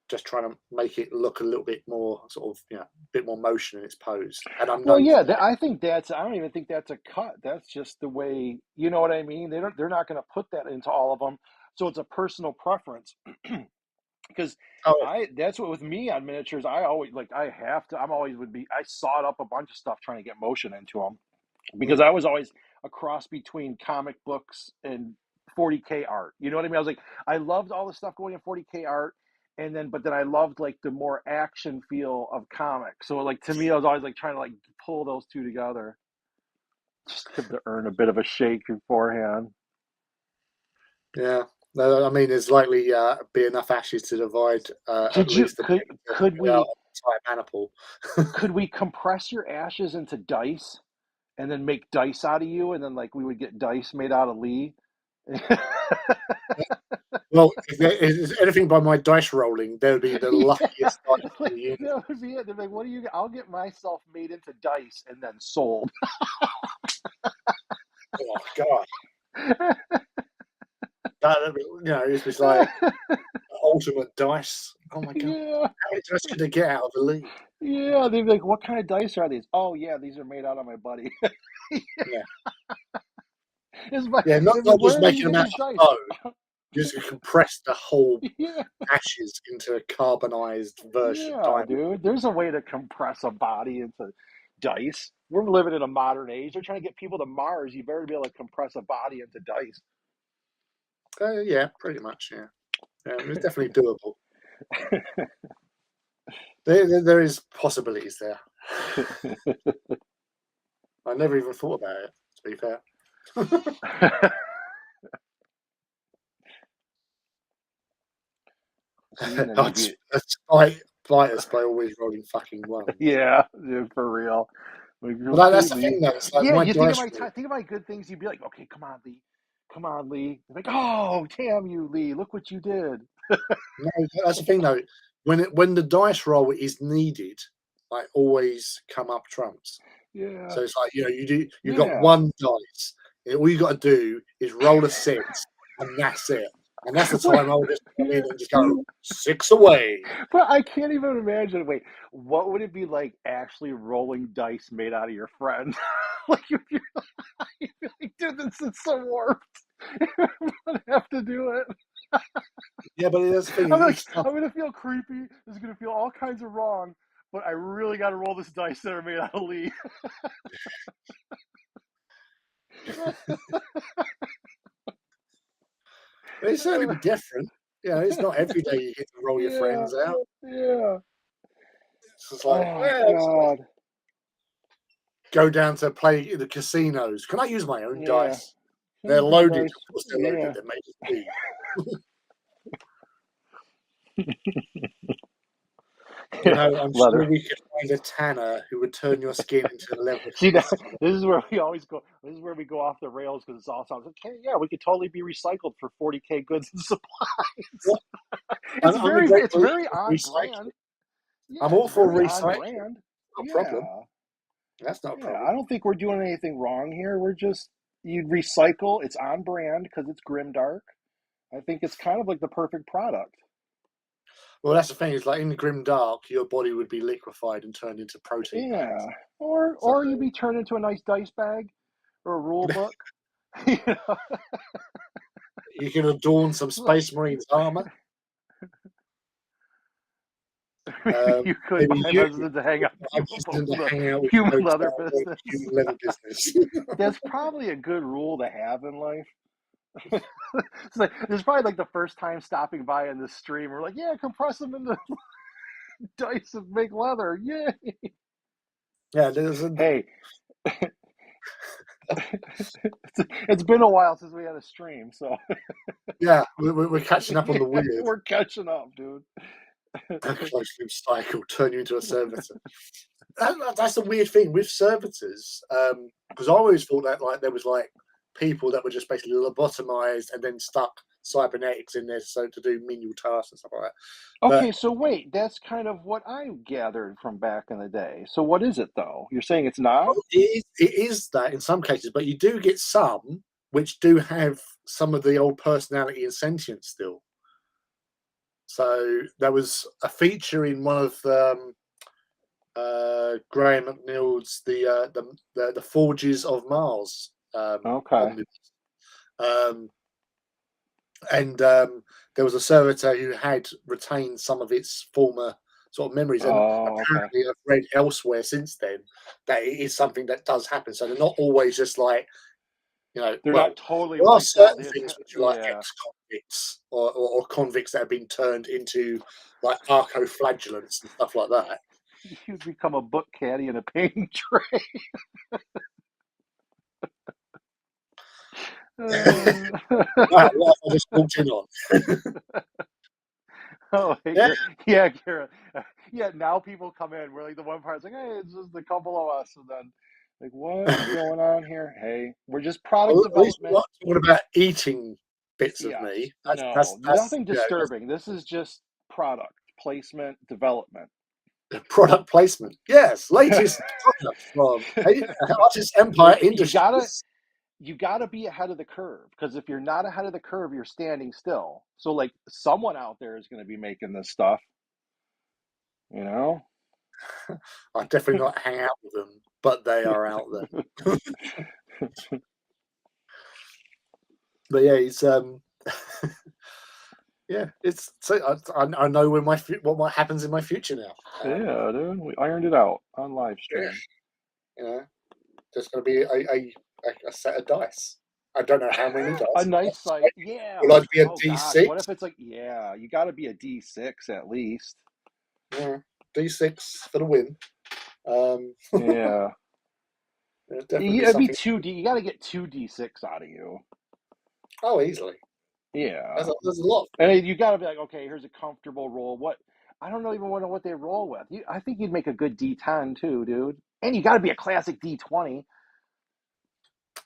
just trying to make it look a little bit more sort of a bit more motion in its pose, and I'm Well, known for yeah, that. I think that's, I don't even think that's a cut. That's just the way, you know what I mean? They're not going to put that into all of them. So it's a personal preference. Because Oh, that's what with me on miniatures, I always like, I have to, I'm always would be, I sawed up a bunch of stuff trying to get motion into them because mm, I was always a cross between comic books and 40K art. You know what I mean? I was like, I loved all the stuff going in 40K art, and then but then I loved like the more action feel of comics. So like to me, I was always like trying to like pull those two together just to earn a bit of a shake beforehand. yeah. No, I mean, there's likely be enough ashes to divide at Could you least the painter could without we an entire maniple. compress your ashes into dice and then make dice out of you, and then like we would get dice made out of Lee. Well, if there is anything by my dice rolling, they'll be the Yeah, luckiest dice in like the universe. that would be it. They're like, "What do you?" I'll get myself made into dice and then sold. Oh God, it's just like ultimate dice. Oh my God, Yeah, how many dice could they get out of a lead? yeah. They'd be like, "What kind of dice are these?" Oh, yeah, these are made out of my buddy. Yeah, It's my. yeah, not They're like, not just "Where did you making them get out these of dice?" foam. Just compress the whole Yeah, ashes into a carbonized version, yeah, diamond. dude. There's a way to compress a body into dice. We're living in a modern age. They're trying to get people to Mars. You better be able to compress a body into dice. Yeah, pretty much. Yeah, it's definitely doable. There is possibilities there. I never even thought about it. To be fair. See, and then I maybe spite us by always rolling fucking ones. yeah, dude, for real. Like, But okay, that's the Lee. thing, though. It's like Yeah, my you think dice about roll. think about good things. You'd be like, okay, come on, Lee. They're like, oh, damn you, Lee. Look what you did. No, that's the thing, though. When the dice roll is needed, I always come up trumps. Yeah, So it's like you got yeah. one dice. All you got to do is roll a six, and that's it. And that's the Wait, time I'll just come yeah. in and just go six away. But I can't even imagine. Wait, what would it be like actually rolling dice made out of your friends? Like you'd be like, dude, this is so warped. I'm gonna have to do it. Yeah, but that's the thing. I'm like, It's tough. I'm gonna feel creepy. This is gonna feel all kinds of wrong, but I really got to roll this dice that are made out of Lee. It'd certainly be different. It's not every day you get to roll your Yeah, friends out. yeah. It's just like, Oh well, God. go down to play in the casinos. Can I use my own Yeah. dice? Can I They're use my loaded. dice? Of course, they're loaded. Yeah. They're made of speed. Yeah. I'm sure Leather. we could find a tanner who would turn your skin into leather See that? pieces. This is where we always go. This is where we go off the rails because it's all sounds okay. Yeah, we could totally be recycled for 40K goods and supplies. Yeah, I'm, I'm a great It's believer very of on brand. recycling. I'm Yeah, all it's for very on recycling. brand. No problem. Yeah. That's not a Yeah, problem. I don't think we're doing anything wrong here. We're just you recycle. It's on brand because it's grimdark. I think it's kind of like the perfect product. Well, that's the thing. It's like in the grim dark, your body would be liquefied and turned into protein Yeah, packs. So or you be turned into a nice dice bag or a rule book. You know, you can adorn some Space Marines armor. you could Maybe buy you. resident to hang out I'm people hesitant to the hang out with human folks leather that work business. in the human leather business. That's probably a good rule to have in life. It's like it's probably like the first time stopping by in this stream. We're like, yeah, compress them into dice and make leather. Yay! Yeah, there's a, Hey, it's been a while since we had a stream, so yeah, we're catching up on the weird. we're catching up, dude. A closed loop cycle turn you into a servitor. That's the weird thing with servitors, because I always thought that like there was like people that were just basically lobotomized and then stuck cybernetics in there so to do menial tasks and stuff like that. But Okay, so wait, that's kind of what I gathered from back in the day. So what is it though? You're saying it's not? it is that in some cases, but you do get some which do have some of the old personality and sentience still. So there was a feature in one of Graham McNeil's the Forges of Mars Okay. um, and there was a servitor who had retained some of its former sort of memories, and Oh, okay. apparently I've read elsewhere since then that it is something that does happen. So they're not always just like, They're not well, totally there are wiped out. certain The things which are like yeah, ex-convicts or convicts that have been turned into like arco-flagellants and stuff like that. you'd become a book caddy and a painting tray. Wow, what have I just walked in on? Oh, hey, Yeah, yeah, Garrett. Yeah, now people come in. We're like the one part's like, hey, it's just a couple of us, and then like, what's going on here? Hey, we're just product well, at least we're development. not talking about eating bits of Yes, me. no, That's nothing disturbing. This is just product placement development. product placement. Yes, latest product from Artist Empire Like Industries. you gotta be ahead of the curve because if you're not ahead of the curve, you're standing still. So like someone out there is going to be making this stuff, you know. I definitely not hang out with them, but they are out there. But yeah, it's yeah, it's so I know where what happens in my future now. Yeah, dude, we ironed it out on live Yeah, stream. you know, just going to be a set of dice. I don't know how many A dice. nice size, yeah. Will I be a Oh gosh, what D6? if it's like, yeah, you got to be a D6 at least. Yeah, D6 for the win. Um, Yeah, It'll definitely be it'd be something. two D. You got to get two D6 out of you. Oh, easily. Yeah, There's a lot. and you got to be like, okay, here's a comfortable roll. What I don't know even know what they roll with. I think you'd make a good D10 too, dude. And you got to be a classic D20.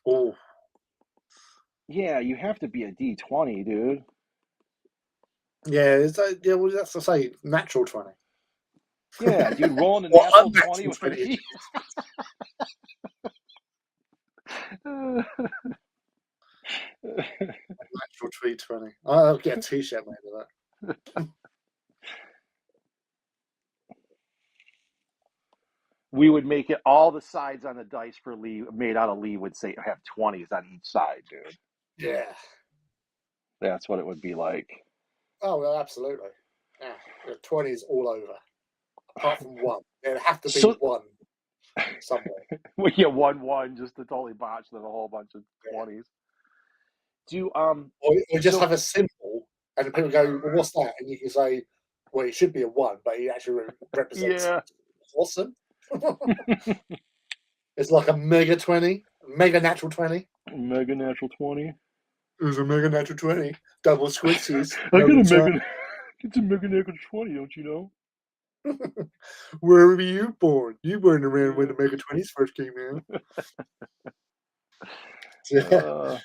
Oh, Yeah, you have to be a D20, dude. yeah. Yeah, well, that's to say, natural 20 Yeah, dude, rolling a or natural 20 unnatural with a 20. D. Natural tree 20. I'll get a T-shirt made of that. We would make it all the sides on the dice for Lee made out of Lee would say have 20s on each side, dude. Yeah. That's what it would be like. Oh well, absolutely. Yeah, the 20s all over, apart from one. There'd have to be So one somewhere. we get 1-1 just to totally botch them a whole bunch of Yeah. 20s. Do Or just so have a symbol, and people go, "Well, what's that?" And you can say, "Well, it should be a one, but it actually represents yeah. awesome." It's like a mega 20, mega natural 20. Mega natural 20. It was a mega natural 20. Double squitsies, I no got a return. mega it's a mega natural 20, don't you know? Where were you born? You weren't around when Yeah. the mega 20s first came out. Yeah. Uh,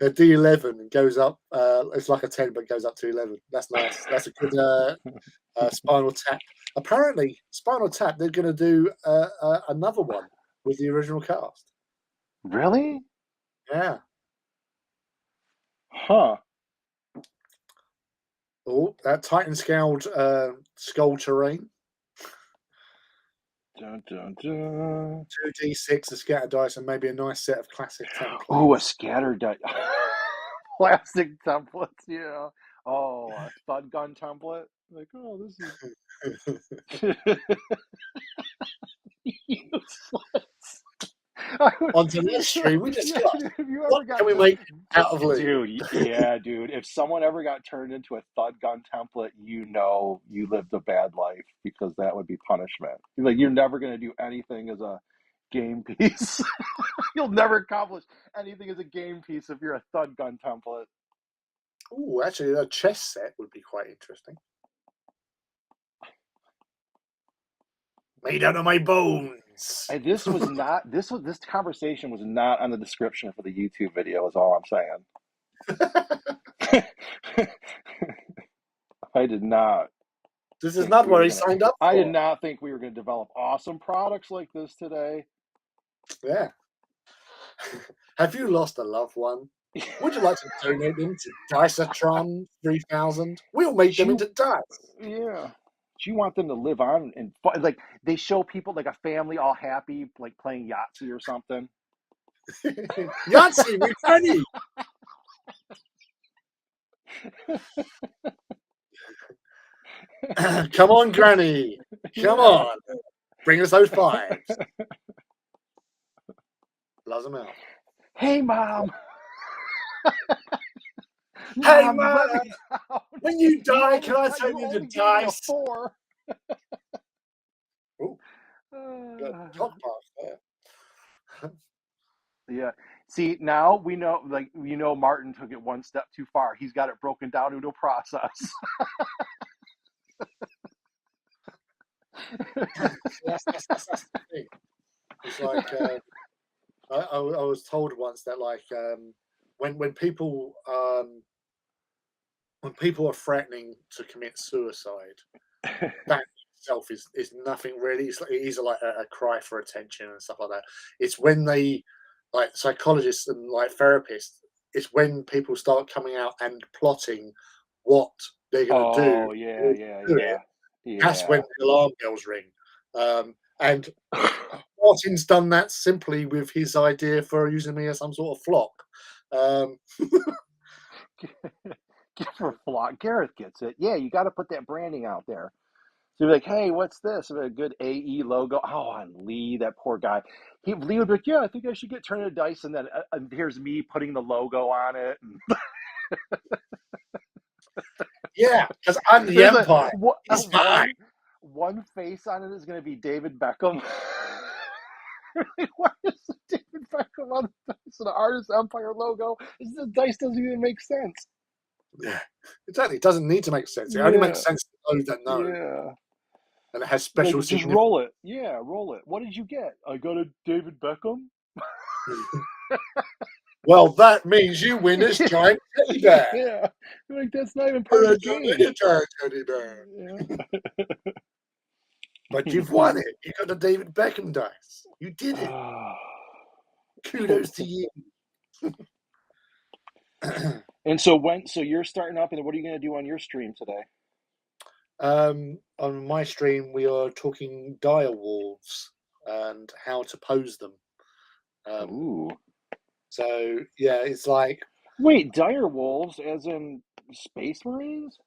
A D11 goes up. It's like a 10, but goes up to 11. That's nice. That's a good Spinal Tap. Apparently, Spinal Tap, they're going to do another one with the original cast. really? Yeah. Huh. Oh, that Titan scaled skull terrain. Dun, dun, dun. 2d6 of scatter dice and maybe a nice set of classic Oh, a templates. scatter die. Plastic templates, yeah. Oh, a thud gun template. Like, oh, this is useless. On tonight's stream, we Yeah, discussed have you what ever got can we make out of league. Dude, yeah, dude. If someone ever got turned into a thud gun template, you know you lived a bad life because that would be punishment. Like you're never gonna do anything as a game piece. You'll never accomplish anything as a game piece if you're a thud gun template. Oh, actually, a chess set would be quite interesting. Made out of my bones. And this was not this conversation was not on the description for the YouTube video, is all I'm saying. I did not This is think not we what were he gonna signed up I did for. not think we were gonna develop awesome products like this today. Yeah. Have you lost a loved one? Would you like to donate them to Dicetron 3000? We'll make Do them you into dice. Yeah. Do you want them to live on and like they show people like a family all happy like playing Yahtzee or something? Yahtzee, we're ready. Come on, Granny. Come Yeah. on. Bring us those fives. Loves them out. Hey mom. Hey, Mom, you Mom, let me down. when you die, can I turn You you into only gave me a dice? 4. Oh, got cock pass there. Yeah. See, now we know, like, Martin took it one step too far. He's got it broken down into a process. That's the thing. It's like I was told once that like when people are threatening to commit suicide, that itself is nothing really. It is like a cry for attention and stuff like that. It's when they like psychologists and like therapists. It's when people start coming out and plotting what they're going to do Oh, yeah, to yeah, do it. yeah. That's when Yeah. the alarm bells ring. And Martin's done that simply with his idea for using me as some sort of flock. Um, For flock. Gareth gets it. Yeah, you got to put that branding out there. So you're like, hey, what's this? A good AE logo. Oh, and Lee, that poor guy. Lee would be like, yeah, I think I should get Turn of Dice. And then here's me putting the logo on it. And yeah, because I'm the there's a Empire. what, He's mine. one face on it is going to be David Beckham. Why is David Beckham on the dice and the Artist Empire logo? The dice doesn't even make sense. Yeah, exactly. It doesn't need to make sense. It only Yeah, makes sense to those that know, yeah. and it has Like, special just significance. roll it. Yeah, roll it. What did you get? I got a David Beckham. Well, that means you win this giant teddy bear. Yeah, like that's not even part of the game. A giant teddy bear. Yeah. But you've won it. You got the David Beckham dice. You did it. Kudos to you. And so you're starting up, and what are you going to do on your stream today? On my stream, we are talking dire wolves and how to pose them. Ooh. So yeah, it's like Wait, dire wolves, as in Space Marines?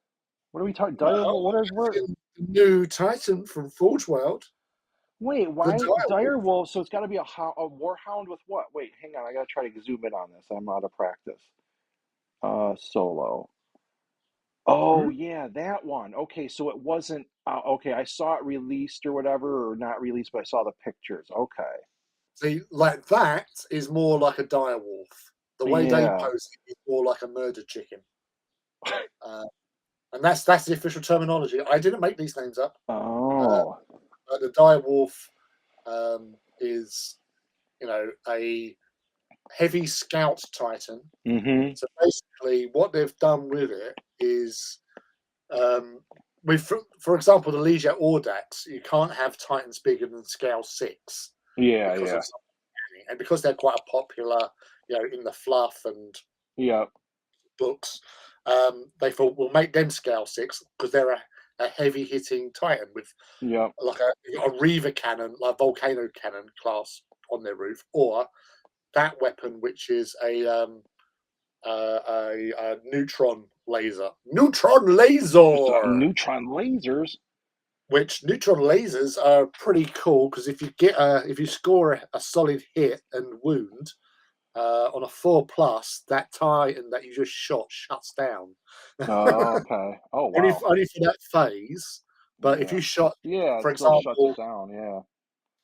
What are we talking? Dire well, wolf? What is word? the new Titan from Forge World, Wait, the why dire wolf. dire wolf? So it's got to be a warhound with what? Wait, hang on. I got to try to zoom in on this. I'm out of practice. Solo. Oh Hmm? yeah, that one. Okay, so it wasn't. Okay, I saw it released or whatever, or not released, but I saw the pictures. Okay. See, like that is more like a dire wolf. The way they Yeah. pose it is more like a murder chicken, uh, and that's the official terminology. I didn't make these names up. Uh, Oh. but the dire wolf is, a heavy scout titan. Mm-hmm. So basically, what they've done with it is, with, for example, the Legia Audax, you can't have titans bigger than scale 6 Yeah, because yeah. of something, and because they're quite popular, in the fluff and Yeah. books. They thought we'll make them scale 6 because they're a heavy hitting titan with Yeah. like a Reaver cannon, like volcano cannon class on their roof, or that weapon, which is a neutron laser. Neutron laser! Neutron lasers. Which neutron lasers are pretty cool because if you score a solid hit and wound, On a 4+, that Titan that you just shot shuts down. Oh, okay. Oh, only, wow. only for that phase. But if Yeah. you shot, Yeah, for it still shuts it example, down. Yeah.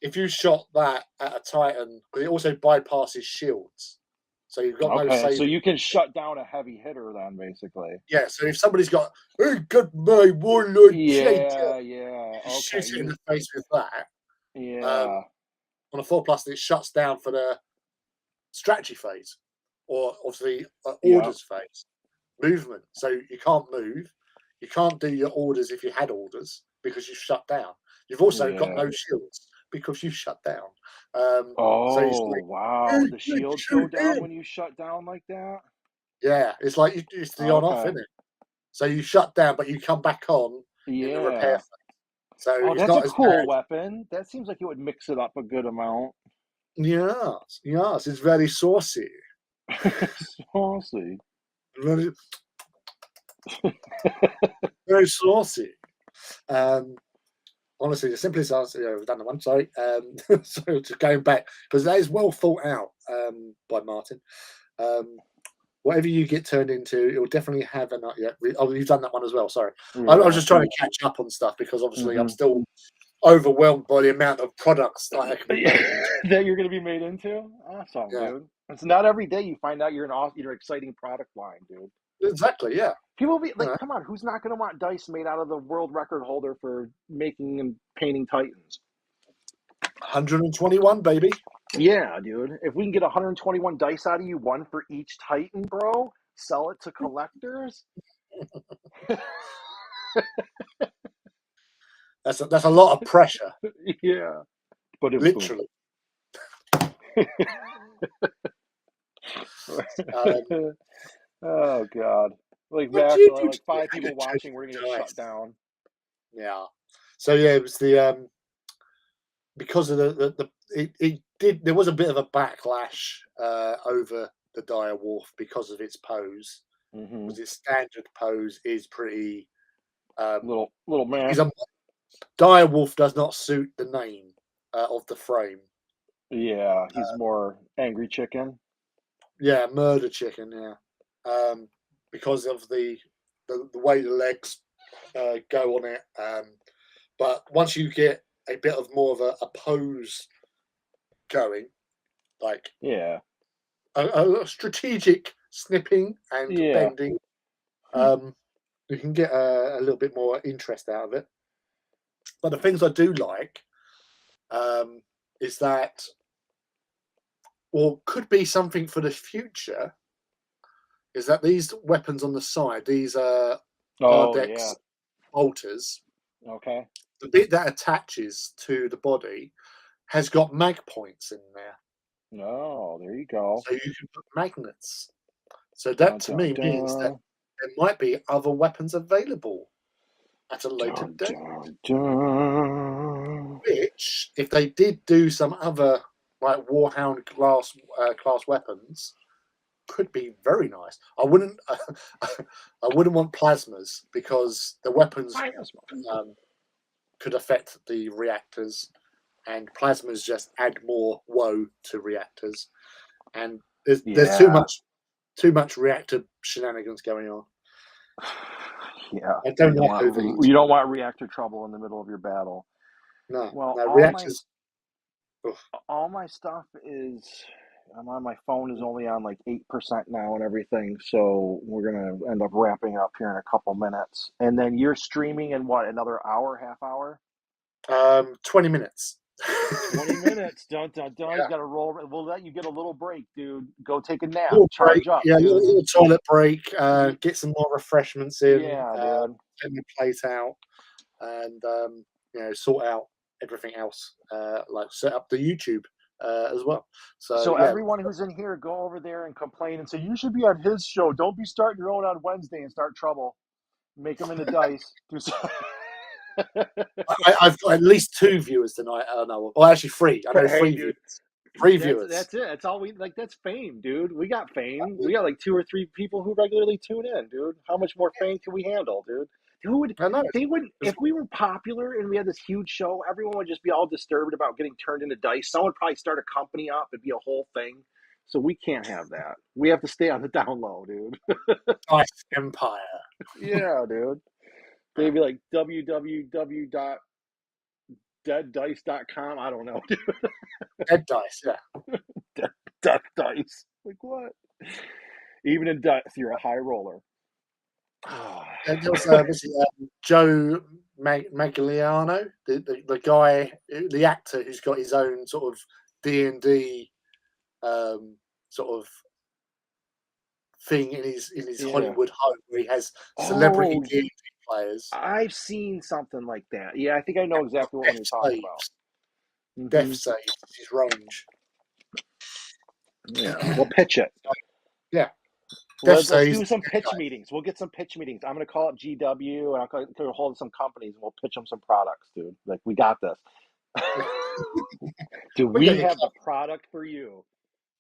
if you shot that at a Titan, because it also bypasses shields, so you've got no Okay, so saving. you can shut down a heavy hitter then, basically. Yeah, so if somebody's got, "Hey, got my warlord traitor," Yeah, yeah. you shoot Okay. it in You the face with that. Um, yeah. on a 4+, it shuts down for the strategy phase, or obviously Yep. orders phase, movement. So you can't move, you can't do your orders if you had orders because you've shut down. You've also got Yeah. no shields because you've shut down. So it's Oh, like, wow. "Hey, The good, shields go shoot down him." when you shut down like that? Yeah, it's like it's the on off, Okay. isn't it? So you shut down, but you come back on in the repair Yeah. phase. So Oh, it's that's a not as cool bad. weapon. That seems like it would mix it up a good amount. Yes, yes, it's very saucy. Saucy. Very, very saucy. Um, Honestly, the simplest answer, we've done the one, sorry. So just going back, because that is well thought out by Martin. Um, Whatever you get turned into, it will definitely have an. Yeah, oh, you've done that one as well. Sorry, I was Yeah. just trying to catch up on stuff because obviously I'm Hmm. still overwhelmed by the amount of products that I can be made into. That you're gonna be made into? Awesome, Yeah, dude. It's not every day you find out you're an exciting product line, dude. exactly. Yeah, People be you like, come on, who's not gonna want dice made out of the world record holder for making and painting Titans? 121, baby. Yeah, dude. If we can get 121 dice out of you, one for each Titan, bro, sell it to collectors. That's a lot of pressure, Yeah. But boom. literally. Um, Oh god. Like what do back you do like today? five I get people chased watching, we're gonna with get shut dice. down. Yeah. So yeah, it was the because of it did there was a bit of a backlash over the dire wolf because of its pose, Hmm. because its standard pose is pretty Little man. is a dire wolf does not suit the name of the frame. Yeah, he's more angry chicken. Yeah, murder chicken. Yeah, because of the way the legs go on it. But once you get a bit of more of a pose going, like Yeah. a strategic snipping and Yeah. bending, um, you can get a little bit more interest out of it. But the things I do like is that, or could be something for the future, is that these weapons on the side, these Oh Ardex yeah. bolters, Okay. the bit that attaches to the body has got mag points in there. No, there you go. So you can put magnets. So that Dun to dun me means that dun. there might be other weapons available at a later Dun date. dun dun. Which, if they did do some other like Warhound class weapons, could be very nice. I wouldn't I wouldn't want plasmas because the weapons Minus one. um, could affect the reactors, and plasmas just add more woe to reactors. And there's Yeah. too much reactor shenanigans going on. Yeah. I don't like overheat. You don't want reactor trouble in the middle of your battle. No, Well, no reactors. Ugh. all my stuff is I'm on my phone is only on like 8% now and everything, so we're gonna end up wrapping up here in a couple minutes. And then you're streaming in what, another hour, half hour? 20 minutes. 20 minutes. Dun dun dun. You Yeah. gotta roll. We'll let you get a little break, dude. Go take a nap. Little break, Charge up, yeah, dude. little toilet break, Y- get some more refreshments in, Yeah, dude. get my plate out, and sort out everything else, like set up the YouTube as well. So So yeah, everyone who's in here, go over there and complain and say you should be on his show. Don't be starting your own on Wednesday and start trouble. Make them into dice. Do so. I've got at least 2 viewers tonight. I know, well, actually 3. I know Hey, 3 dude. viewers. 3 That's viewers. that's it. That's all we like. That's fame, dude. We got fame. We got like 2 or 3 people who regularly tune in, dude. How much more fame can we handle, dude? Dude, I know. they would It's, if we were popular and we had this huge show. Everyone would just be all disturbed about getting turned into dice. Someone would probably start a company up. It'd be a whole thing. So we can't have that. We have to stay on the down low, dude. Dice Empire. Yeah, dude. They'd be like www.deaddice.com. I don't know. Dead Dice, yeah. Duck dice. Like what? Even in death, you're a high roller. And there was Joe Magliano, the guy, the actor who's got his own sort of D&D sort of thing in his Yeah. Hollywood home where he has celebrity Oh, D&D players. I've seen something like that. Yeah, I think I know exactly what one Death you're talking about. saves. Death Hmm. saves is his range. Yeah, we'll pitch it. Yeah, Death Let's saves. do some pitch meetings. We'll get some pitch meetings. I'm gonna call up GW and I'll call hold some companies and we'll pitch them some products, dude. Like we got this. Do We got we your have the club. product for you?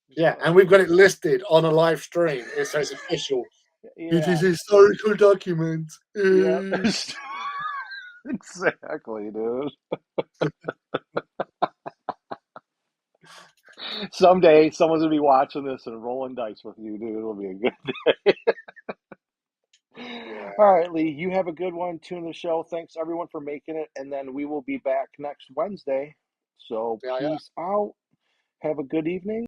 Yeah, and we've got it listed on a live stream. So it's official. It Yeah, is a historical document. yeah. Exactly, dude. Someday someone's gonna be watching this and rolling dice with you, dude. It'll be a good day. Yeah, All right, Lee, you have a good one. Tune the show. Thanks everyone for making it, and then we will be back next Wednesday. So yeah, yeah. peace out. Have a good evening.